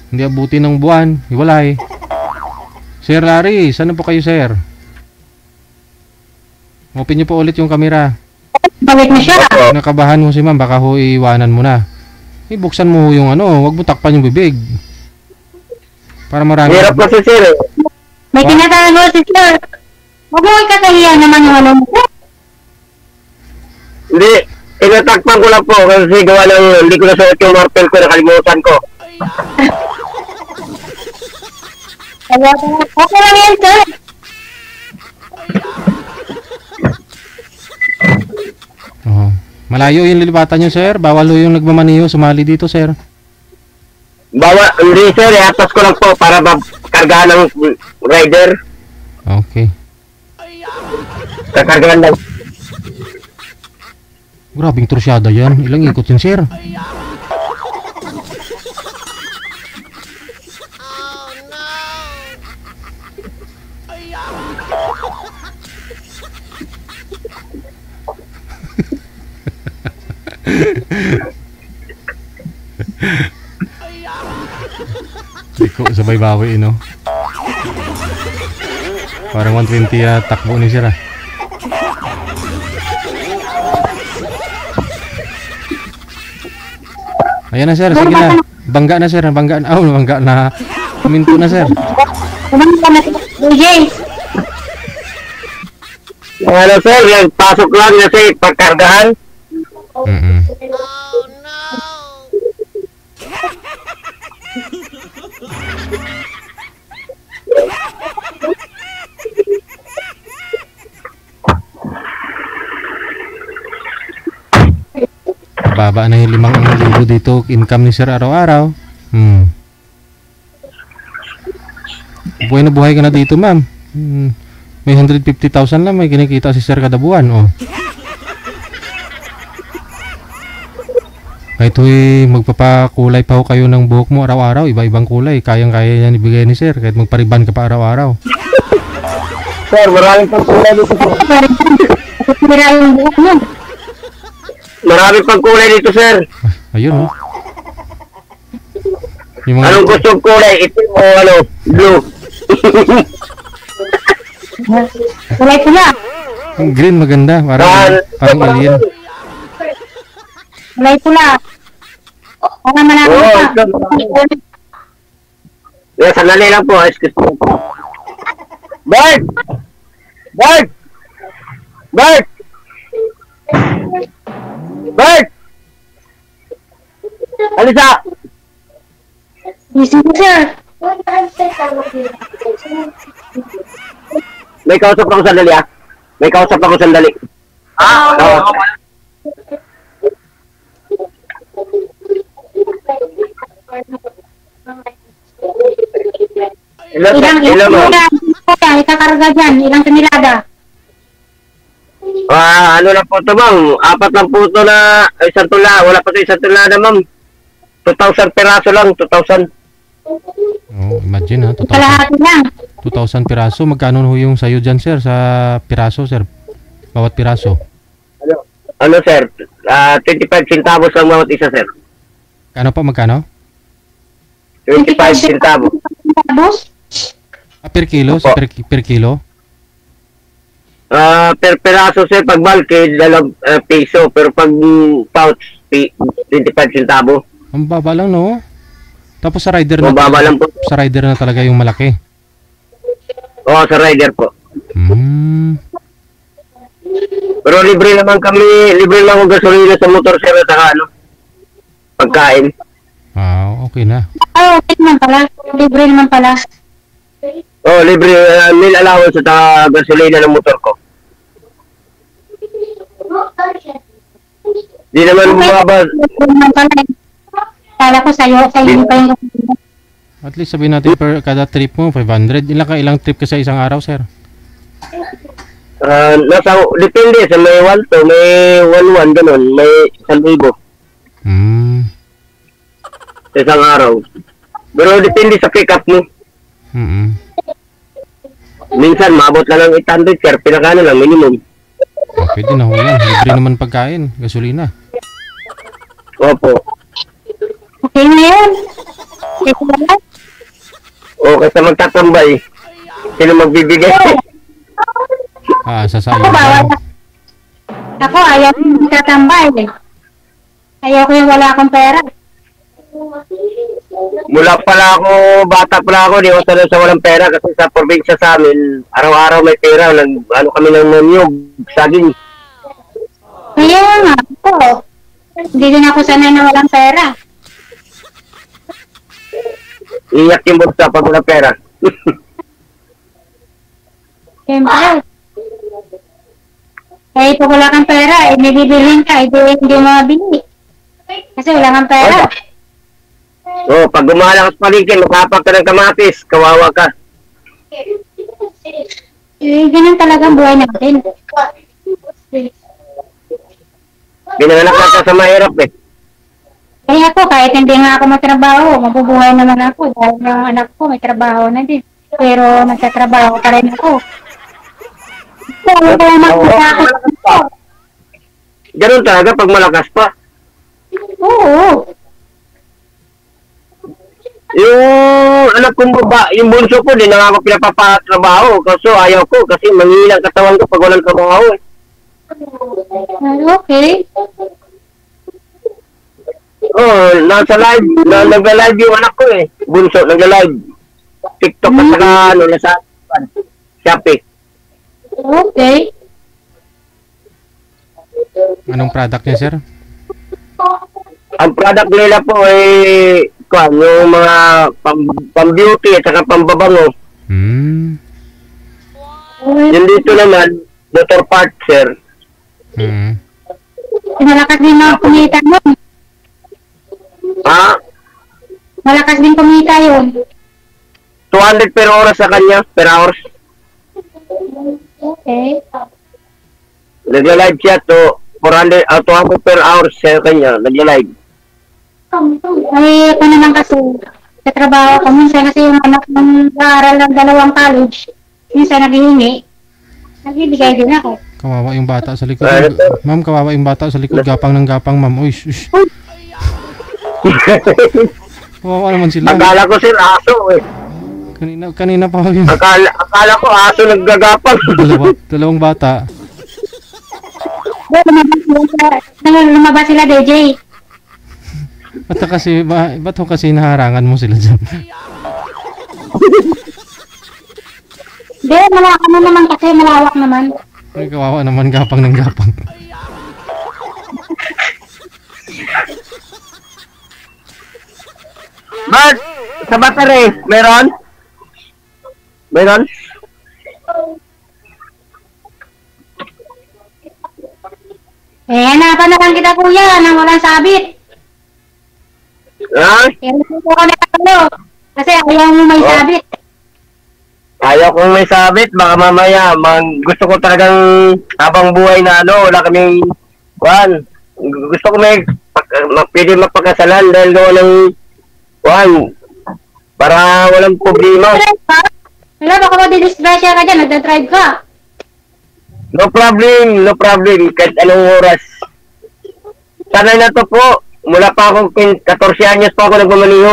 Hindi abuti ng buwan, hiwalay. Sir Larry, saan po kayo, sir? Open nyo po ulit yung camera. Balik na siya. Nakabahan mo si ma'am, baka ho iwanan mo na. Buksan mo yung wag mo takpan yung bibig. Para marami. Hirap ko si sir. May tinatago si sir. Huwag mo ikakahiya naman yung mo. Hindi, inatakpan ko lang po kasi gawa ng hindi ko nasuot yung martel ko, nakalimutan ko. Okay lang yan, sir. Malayo yung lilipatan nyo, sir. Bawal yung nagmamaniho sumali dito, sir. Hindi, sir. Iatas ko lang po para makargahan ng rider. Okay. Kakargahan lang. Grabing trusyada yan. Ilang ikot yun, sir? Iko sabay bawi, no? Parang 120 takbo ni sir. Ayan na, sir, sige na. Bangga na, sir, bangga na. Bangga na. Minto na, sir. Bangga na, DJ. Ano, sir, yung pasok lang kasi pagkargahan. Mababa na yung 5,000 dito income ni sir araw-araw. Buhay na buhay ka na dito, ma'am. May 150,000 lang may kinikita si sir kada buwan, oh. Kahit magpapakulay pa ho kayo ng buhok mo araw-araw, iba-ibang kulay, kayang-kaya yan ibigay ni sir, kahit magpariban ka pa araw-araw. Sir, maraming pang kulay dito, sir. Maraming pang kulay dito, sir. Ayun, oh. Anong gusto kulay? Itim o ano? Blue? Kulay pula. Green maganda, parang alien. Kulay pula. Para malaman pa. Sandali lang po. Excuse me. Bert! Bert! Bert! Bert! Alisa! Busy po, sir. May kausap ako sandali, ah. May kausap ako sandali. Oo. Ilang ikakarga dyan? Ilang tonelada? Ano lang po ito, ma'am? 4 lang po ito na isang tula. Wala pa ito isang tulada, ma'am. 2,000 peraso lang, 2,000. Oh, imagine ha, 2,000. Kalahati lang. 2,000 piraso. Magkano ho yung sayo dyan, sir, sa piraso, sir? Bawat piraso. Ano, sir? 25 centavos lang bawat isa, sir. Ano pa, magkano? 25 centavos. Per kilo? Per kilo? Per peraso, sir, pag bulky, 2 piso. Pero pag pouch, 25 centavo. Ang baba lang, no? Tapos sa rider na, lang po. Sa rider na talaga yung malaki. Oo, sa rider po. Pero libre naman kami, libre lang ang gasolina sa motor, sir, at saka ano, pagkain. Okay na. Okay naman pala. Libre naman pala. Oh, libre, meal allowance at saka gasolina ng motor ko. Di naman bumaba. Kala ko sa'yo pa yung... At least sabihin natin kada trip mo, 500. Ilang trip ka sa isang araw, sir? Depende sa may 1 to, may 1 ganun, may 1,000. Sa isang araw. Pero depende sa pick up mo. Minsan, maabot lang ng 800, sir. Pinakano lang, minimum. Pwede na ho yan. Libre naman pagkain, gasolina. Opo. Okay na yan. O, kasi magtatambay. Sino magbibigay? Sasayo. Ako, ayaw ko magtatambay. Ayaw ko yung wala akong pera. Mula pala ako, bata pala ako, di ako sanay sa walang pera kasi sa probinsya sa amin, araw-araw may pera. Ano kami ng nanyog, saging. Kaya nga, ako. Hindi din ako sanay na walang pera. Iyak yung bulsa pag walang pera. Siyempre. Eh, pag wala kang pera, may bibilhin ka, hindi mo mabili. Kasi wala kang pera. Pag gumala ka sa paligid, magkapag ka ng kamatis, kawawa ka. Ganun talaga ang buhay natin. Binanganak ka sa mahirap eh. Kaya ako, kahit hindi nga ako matrabaho, mabubuhay naman ako dahil yung anak ko may trabaho na din. Pero nagtatrabaho pa rin ako. Ganun talaga pag malakas pa. Oo. Yung anak kong baba, yung bunso ko, di na ako pinapapatrabaho. Kaso ayaw ko kasi mangilang katawan ko pag walang trabaho eh. Okay. Nasa live, nagla-live yung anak ko eh. Bunso, nagla-live. TikTok at saka nasa Shopee. Okay. Anong product niya, sir? Ang product nila po ay yung mga pang-beauty at saka pang-babango. Yung dito naman, motor part, sir. Malakas din mga kumita nun. Ha? Malakas din kumita yun. 200 per oras sa kanya, per hours. Okay. Nagla-live siya to 200 per hour sa kanya, nagla-live. Ay, ako naman kasi, sa trabaho ko, minsan kasi yung anak ng aaral ng 2 college, minsan naghihingi, nagbibigay din ako. Kawawa yung bata sa likod. Ma'am, kawawa yung bata sa likod. Gapang ng gapang, ma'am. Uy, shush. Kawawa naman sila. Akala ko sir, aso eh. Kanina pa yun. Akala ko aso naggagapang. Dalawang bata. Lumabas sila, DJ. Ba't ho kasi naharangan mo sila dyan? Hindi, malawak naman kasi, malawak naman. Ay, kawawa naman, gapang ng gapang. Bert, sa battery, meron? Meron? Hanapan na lang kita, kuya, nang walang sabit. Ha? Ko na ano, kasi ayaw mo may sabit. Ayaw kong may sabit, baka mamaya, gusto ko talagang habang buhay na wala kaming, gusto ko pwede mapakasalan dahil walang, para walang problema. Wala, baka madidisgrasya ka dyan, nagdadrive ka. No problem, kahit anong oras. Sanay na to po, mula pa akong 14 anyos pa ako nagmamaniho.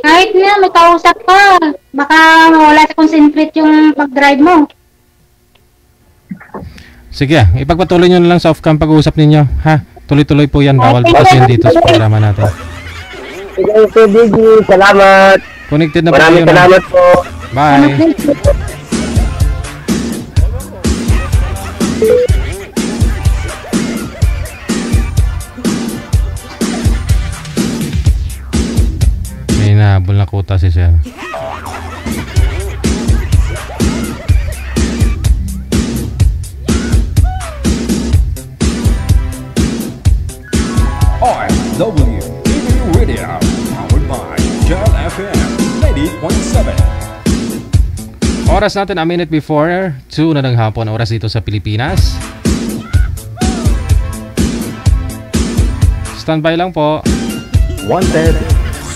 Kahit na, may kausap ka. Baka mawala sa concentrate yung pag-drive mo. Sige, ipagpatuloy nyo na lang sa off-cam pag-uusap ninyo. Ha? Tuloy-tuloy po yan. Bawal po kasi yan dito sa programa natin. Sige, Biggie. Salamat. Connected na po kayo. Maraming salamat po. Bye. May nahabol na kuta si Sir. OFW TV Radio, powered by Gel FM 90.7. Oras natin a minute before 2 na ng hapon, oras dito sa Pilipinas. Standby lang po. Wanted,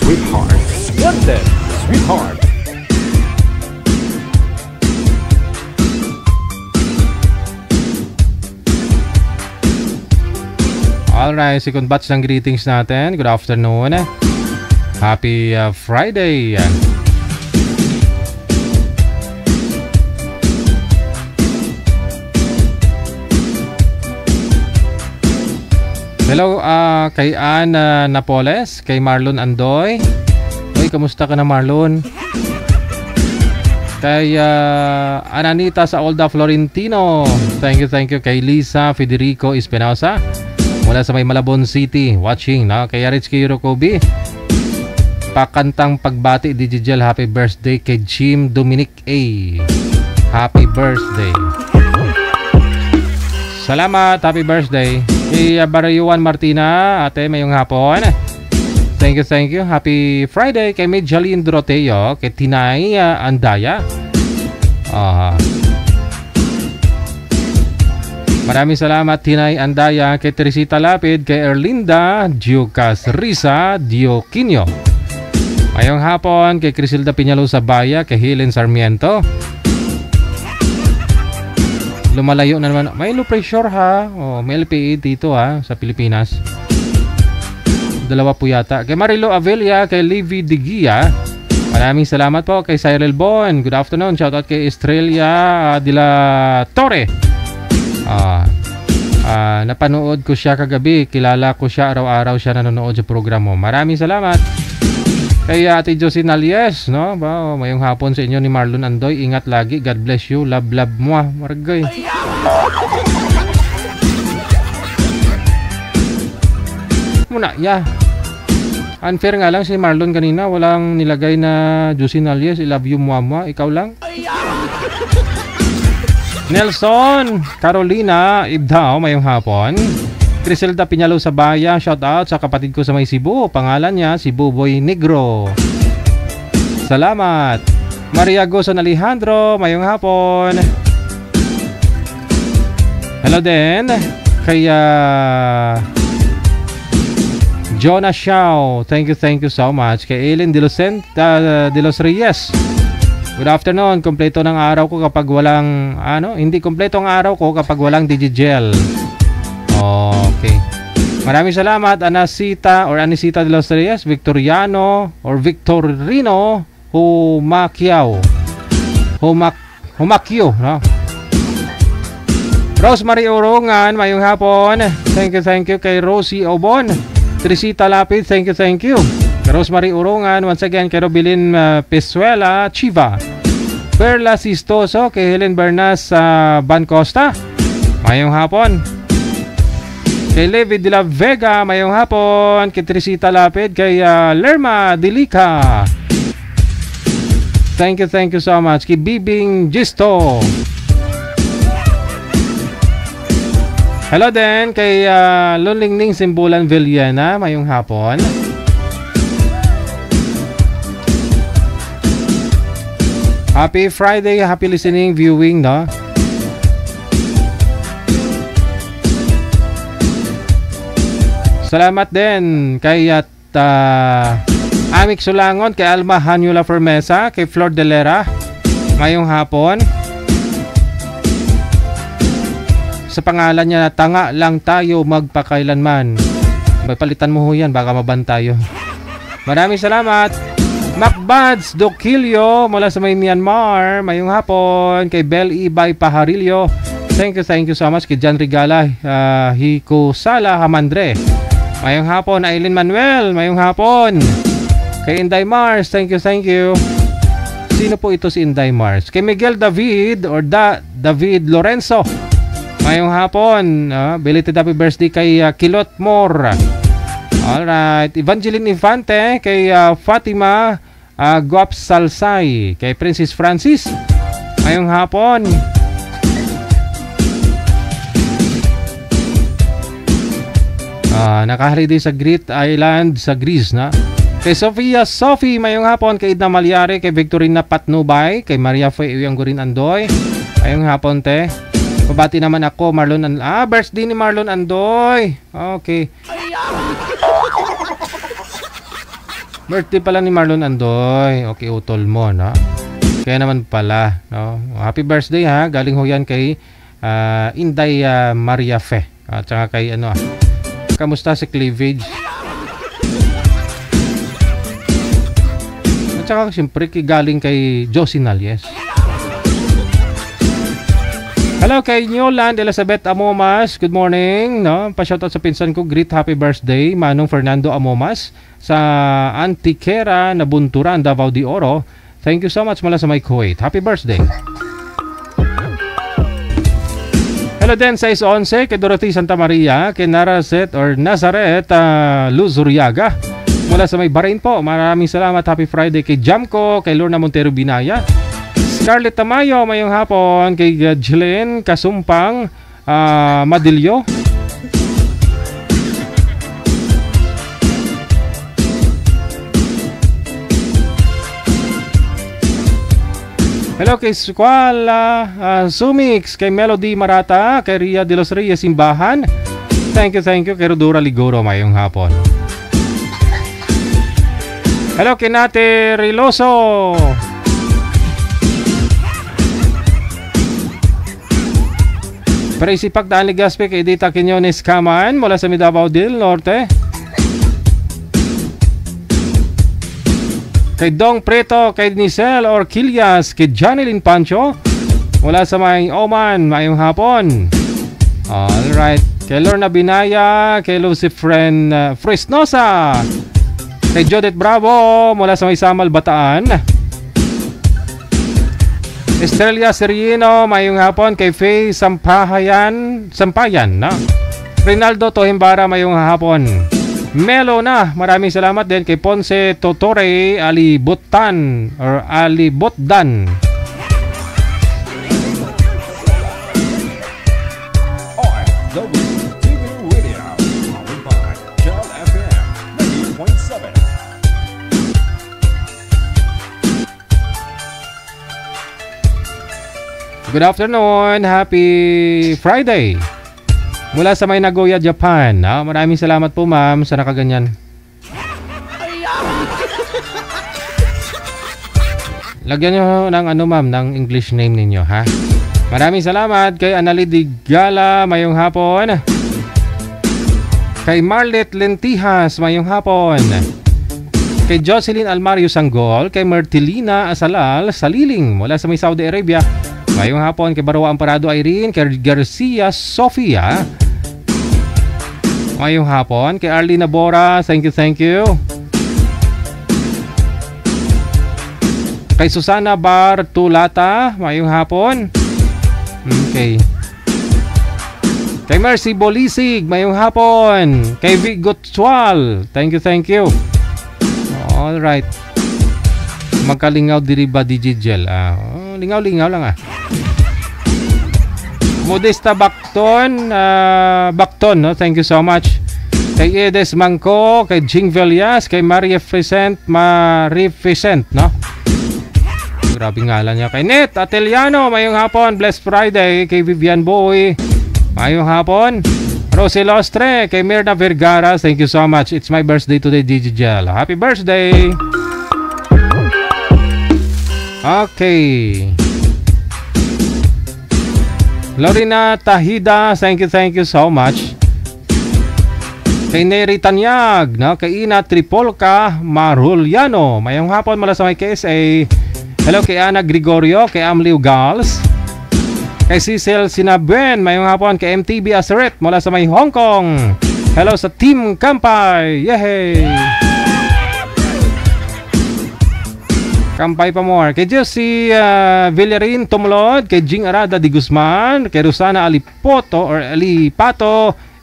sweetheart. Wanted, sweetheart. Alright, second batch ng greetings natin. Good afternoon. Happy Friday. Hello kay Ann Napoles, kay Marlon Andoy. Uy, kamusta ka na, Marlon? Kay Ananita sa Olda Florentino. Thank you kay Lisa Federico Espinosa mula sa may Malabon City, watching, no? Kay Rich Kirokobi, pakantang pagbati Digigel, happy birthday kay Jim Dominic A. Happy birthday. Salamat, happy birthday. Kay Barayuan Martina, ate, mayong hapon. Thank you. Happy Friday kay Medjalyn Doroteo, kay Tinay Andaya. Maraming salamat, Tinay Andaya, kay Teresita Lapid, kay Erlinda Diocas Risa Dioquinio. Mayong hapon kay Crisilda Piñalo Sabaya, kay Helen Sarmiento. Lumalayo na naman. May low pressure ha. May LPA dito ha, sa Pilipinas. Dalawa po yata. Kay Marilo Avelia, kay Livy Digia. Maraming salamat po kay Cyril Bon. Good afternoon. Shoutout kay Estrella de la Torre. Napanood ko siya kagabi. Kilala ko siya. Araw-araw siya nanonood sa programa mo. Maraming salamat. Kay Ate Josie Nalies, no? Mayong hapon sa inyo ni Marlon Andoy. Ingat lagi. God bless you. Love mo. Maragay. Muna, unfair nga lang si Marlon kanina. Walang nilagay na Josie Nalies. I love you, mwa. Ikaw lang. Nelson Carolina Ibdao, mayong hapon. Criselda Piñalo sa Baya, shout out sa kapatid ko sa may Cebu. Pangalan niya si Buboy Negro. Salamat. Maria Gozon Alejandro, mayong hapon. Hello din kay Jonah Xiao. Thank you so much. Kay Eileen de los Reyes. Good afternoon. Kompleto ng araw ko kapag walang hindi kompleto ang araw ko kapag walang Digigel. Okay. Maraming salamat Anisita de los Reyes, Victoriano or Victorino Humakyo, no? Rosemary Urungan, mayong hapon. Thank you kay Rosie Obon. Trisita Lapid, thank you. Rosemary Urungan, once again kay Robilin Pesuela Chiva. Perla Sistoso, kay Helen Bernas Ban Costa. Mayong hapon. Kay Levi de la Vega, mayong hapon. Kay Trisita Lapid, kay Lerma Dilica. Thank you so much. Kay Bibing Gisto. Hello din kay Lunlingning Simbulan Villena, mayong hapon. Happy Friday, happy listening, viewing, no? Salamat din kay Amik Sulangon, kay Alma Hanula Fermesa, kay Flor Delera, mayong hapon. Sa pangalan niya, tanga lang tayo magpakailanman. May palitan mo ho yan, baka maban tayo. Maraming salamat. Macbads Dokilio mula sa may Myanmar, mayong hapon. Kay Bel Ibay Paharilio, thank you so much. Kay Jan Rigala Hiko Sala Hamandre, mayong hapon. Aileen Manuel, mayong hapon. Kay Inday Mars, thank you. Sino po ito si Inday Mars? Kay Miguel David or David Lorenzo, mayong hapon. Belated happy birthday kay Kilot Moore. Alright. Evangeline Infante, kay Fatima Guap Salsay, kay Princess Francis, mayong hapon. Nakahaliday sa Great Island sa Greece, na? Kay Sophie, mayong hapon. Kay Idna Malyari, kay Victorina Patnubay, kay Maria Foy Uyanggurin Andoy, mayong hapon, te. Pabati naman ako, Marlon birthday ni Marlon Andoy. Okay. Birthday pala ni Marlon Andoy. Okay, utol mo, no? Kaya naman pala, no? Happy birthday, ha? Galing ho yan kay Inday Maria Fe. At saka kay kamusta si Cleavage? At saka siyempre galing kay Josie Nalies. Hello kay Newland Elizabeth Amomas, good morning, no? Pa-shoutout sa pinsan ko, great happy birthday Manong Fernando Amomas sa Antiquera na Bunturan, Davao de Oro. Thank you so much mula sa my Kuwait. Happy birthday. Hello din sa 11 kay Dorothy Santa Maria, kay Nazareth Luz Uriaga mula sa may Bahrain po. Maraming salamat. Happy Friday kay Jamco, kay Lorna Montero Binaya, Scarlett Tamayo, mayong hapon. Kay Jillian Kasumpang Madilyo. Hello kay Squala Sumix, kay Melody Marata, kay Ria de los Reyes Simbahan. Thank you kay Rodora Ligoro, mayong hapon. Hello kay Nate Riloso. Praisipag Daan Ligaspe, kay Edita Quinones Kaman mula sa Davao del Norte. Kay Dong Preto, kay Nicel Orquillas, kay Janilyn Pancho mula sa may Oman, mayong hapon. Alright. Kay Lorna Binaya, kay Lucifren Fresnosa, kay Jodette Bravo mula sa may Samal Bataan. Estrella Serino, mayong hapon. Kay Faye Sampayan, no? Rinaldo Tohimbara, mayong hapon. Melo na, maraming salamat din kay Ponce Totore Alibotdan. Good afternoon. Happy Friday. Mula sa may Nagoya, Japan. Maraming salamat po, ma'am, sa nakaganyan. Lagyan nyo ng ma'am, ng English name ninyo, ha? Maraming salamat kay Anali Digala, mayong hapon. Kay Marlet Lentijas, mayong hapon. Kay Jocelyn Almario Sanggol, kay Martilina Asalal Saliling mula sa may Saudi Arabia. Mayong hapon kay Barwa Amparado Irene, kay Garcia Sofia. Mayong hapon kay Arlene Bora, thank you. Kay Susana Bartulata, mayong hapon. Okay. Kay Mercy Bolisig, mayong hapon. Kay Vic Gotsual, thank you. Alright. Magkalingaw diri ba Digigel? Lingaw-lingaw lang Modesta Bakton, no? Thank you so much. Kay Edes Mangko, kay Jing Velias, kay Marie Vicent, no? Grabe ngalan niya. Kay Net Ateliano, mayong hapon. Blessed Friday. Kay Vivian Boy, mayong hapon. Rosy Lostre, kay Mirna Vergara, thank you so much. It's my birthday today, Digigel. Happy birthday! Okay. Lorena Tahida, thank you so much. Kay Neri Tanyag, no? Kay Ina Tripolca Maruliano, mayong hapon mula sa may KSA. Hello kay Ana Gregorio, kay Amliu Gals. Kay Cecil Sinabuen, mayong hapon. Kay MTB Aseret mula sa may Hong Kong. Hello sa Team Kampay. Yehey! Kampay pa more. Kay Josie Villarin Tumlod. Kay Jing Arada Di Guzman. Kay Rosana Alipato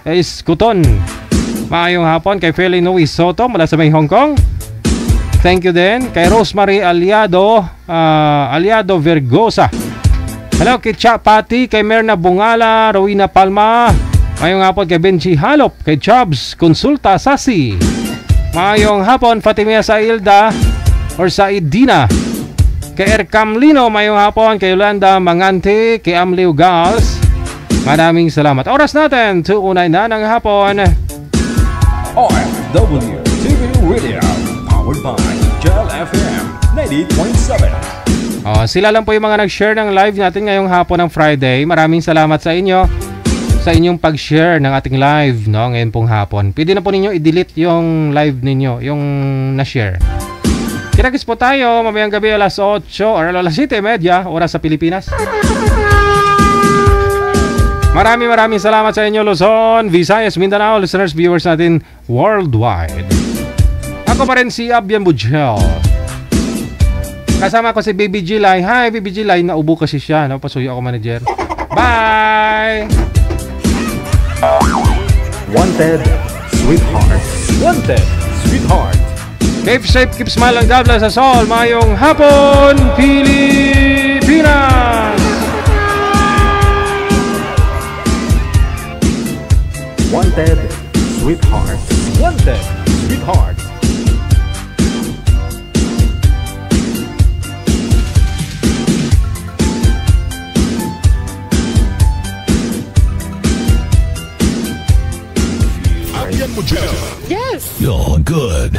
Escuton. Maayong hapon. Kay Feli Noe Soto mula sa may Hong Kong. Thank you din. Kay Rosemary Aliado Vergosa. Hello kay Chapati, kay Merna Bungala, Rowena Palma. Mayong hapon kay Benji Halop, kay Chubbs Consulta Sasi. Mayong hapon Fatimia Sailda or Saidina. Kay Ercam Lino, mayong hapon kay Yolanda Mangante, kay Amliu Gals. Maraming salamat. Oras natin 2:09 na ng hapon. OFW TV Radio, powered by Gel FM 90.7. Sila lang po yung mga nag-share ng live natin ngayong hapon ng Friday. Maraming salamat sa inyo sa inyong pag-share ng ating live, no, ngayon pong hapon. Pwede na po ninyo i-delete yung live ninyo, yung na-share. Kinagis po tayo mamayang gabi alas 8 or alas 7:30 oras sa Pilipinas. Maraming salamat sa inyo, Luzon, Visayas, Mindanao, listeners, viewers natin worldwide. Ako pa rin si Abian Bujel. Kasama ko si Baby Gilay. Hi, Baby Gilay. Naubo kasi siya. No? Pasuyo ako, manager. Bye! Wanted, sweetheart. Wanted, sweetheart. Keep safe, keep smiling. God bless us all. Mayong hapon, Pilipinas! Wanted, sweetheart. Wanted, sweetheart. Yes. You're good.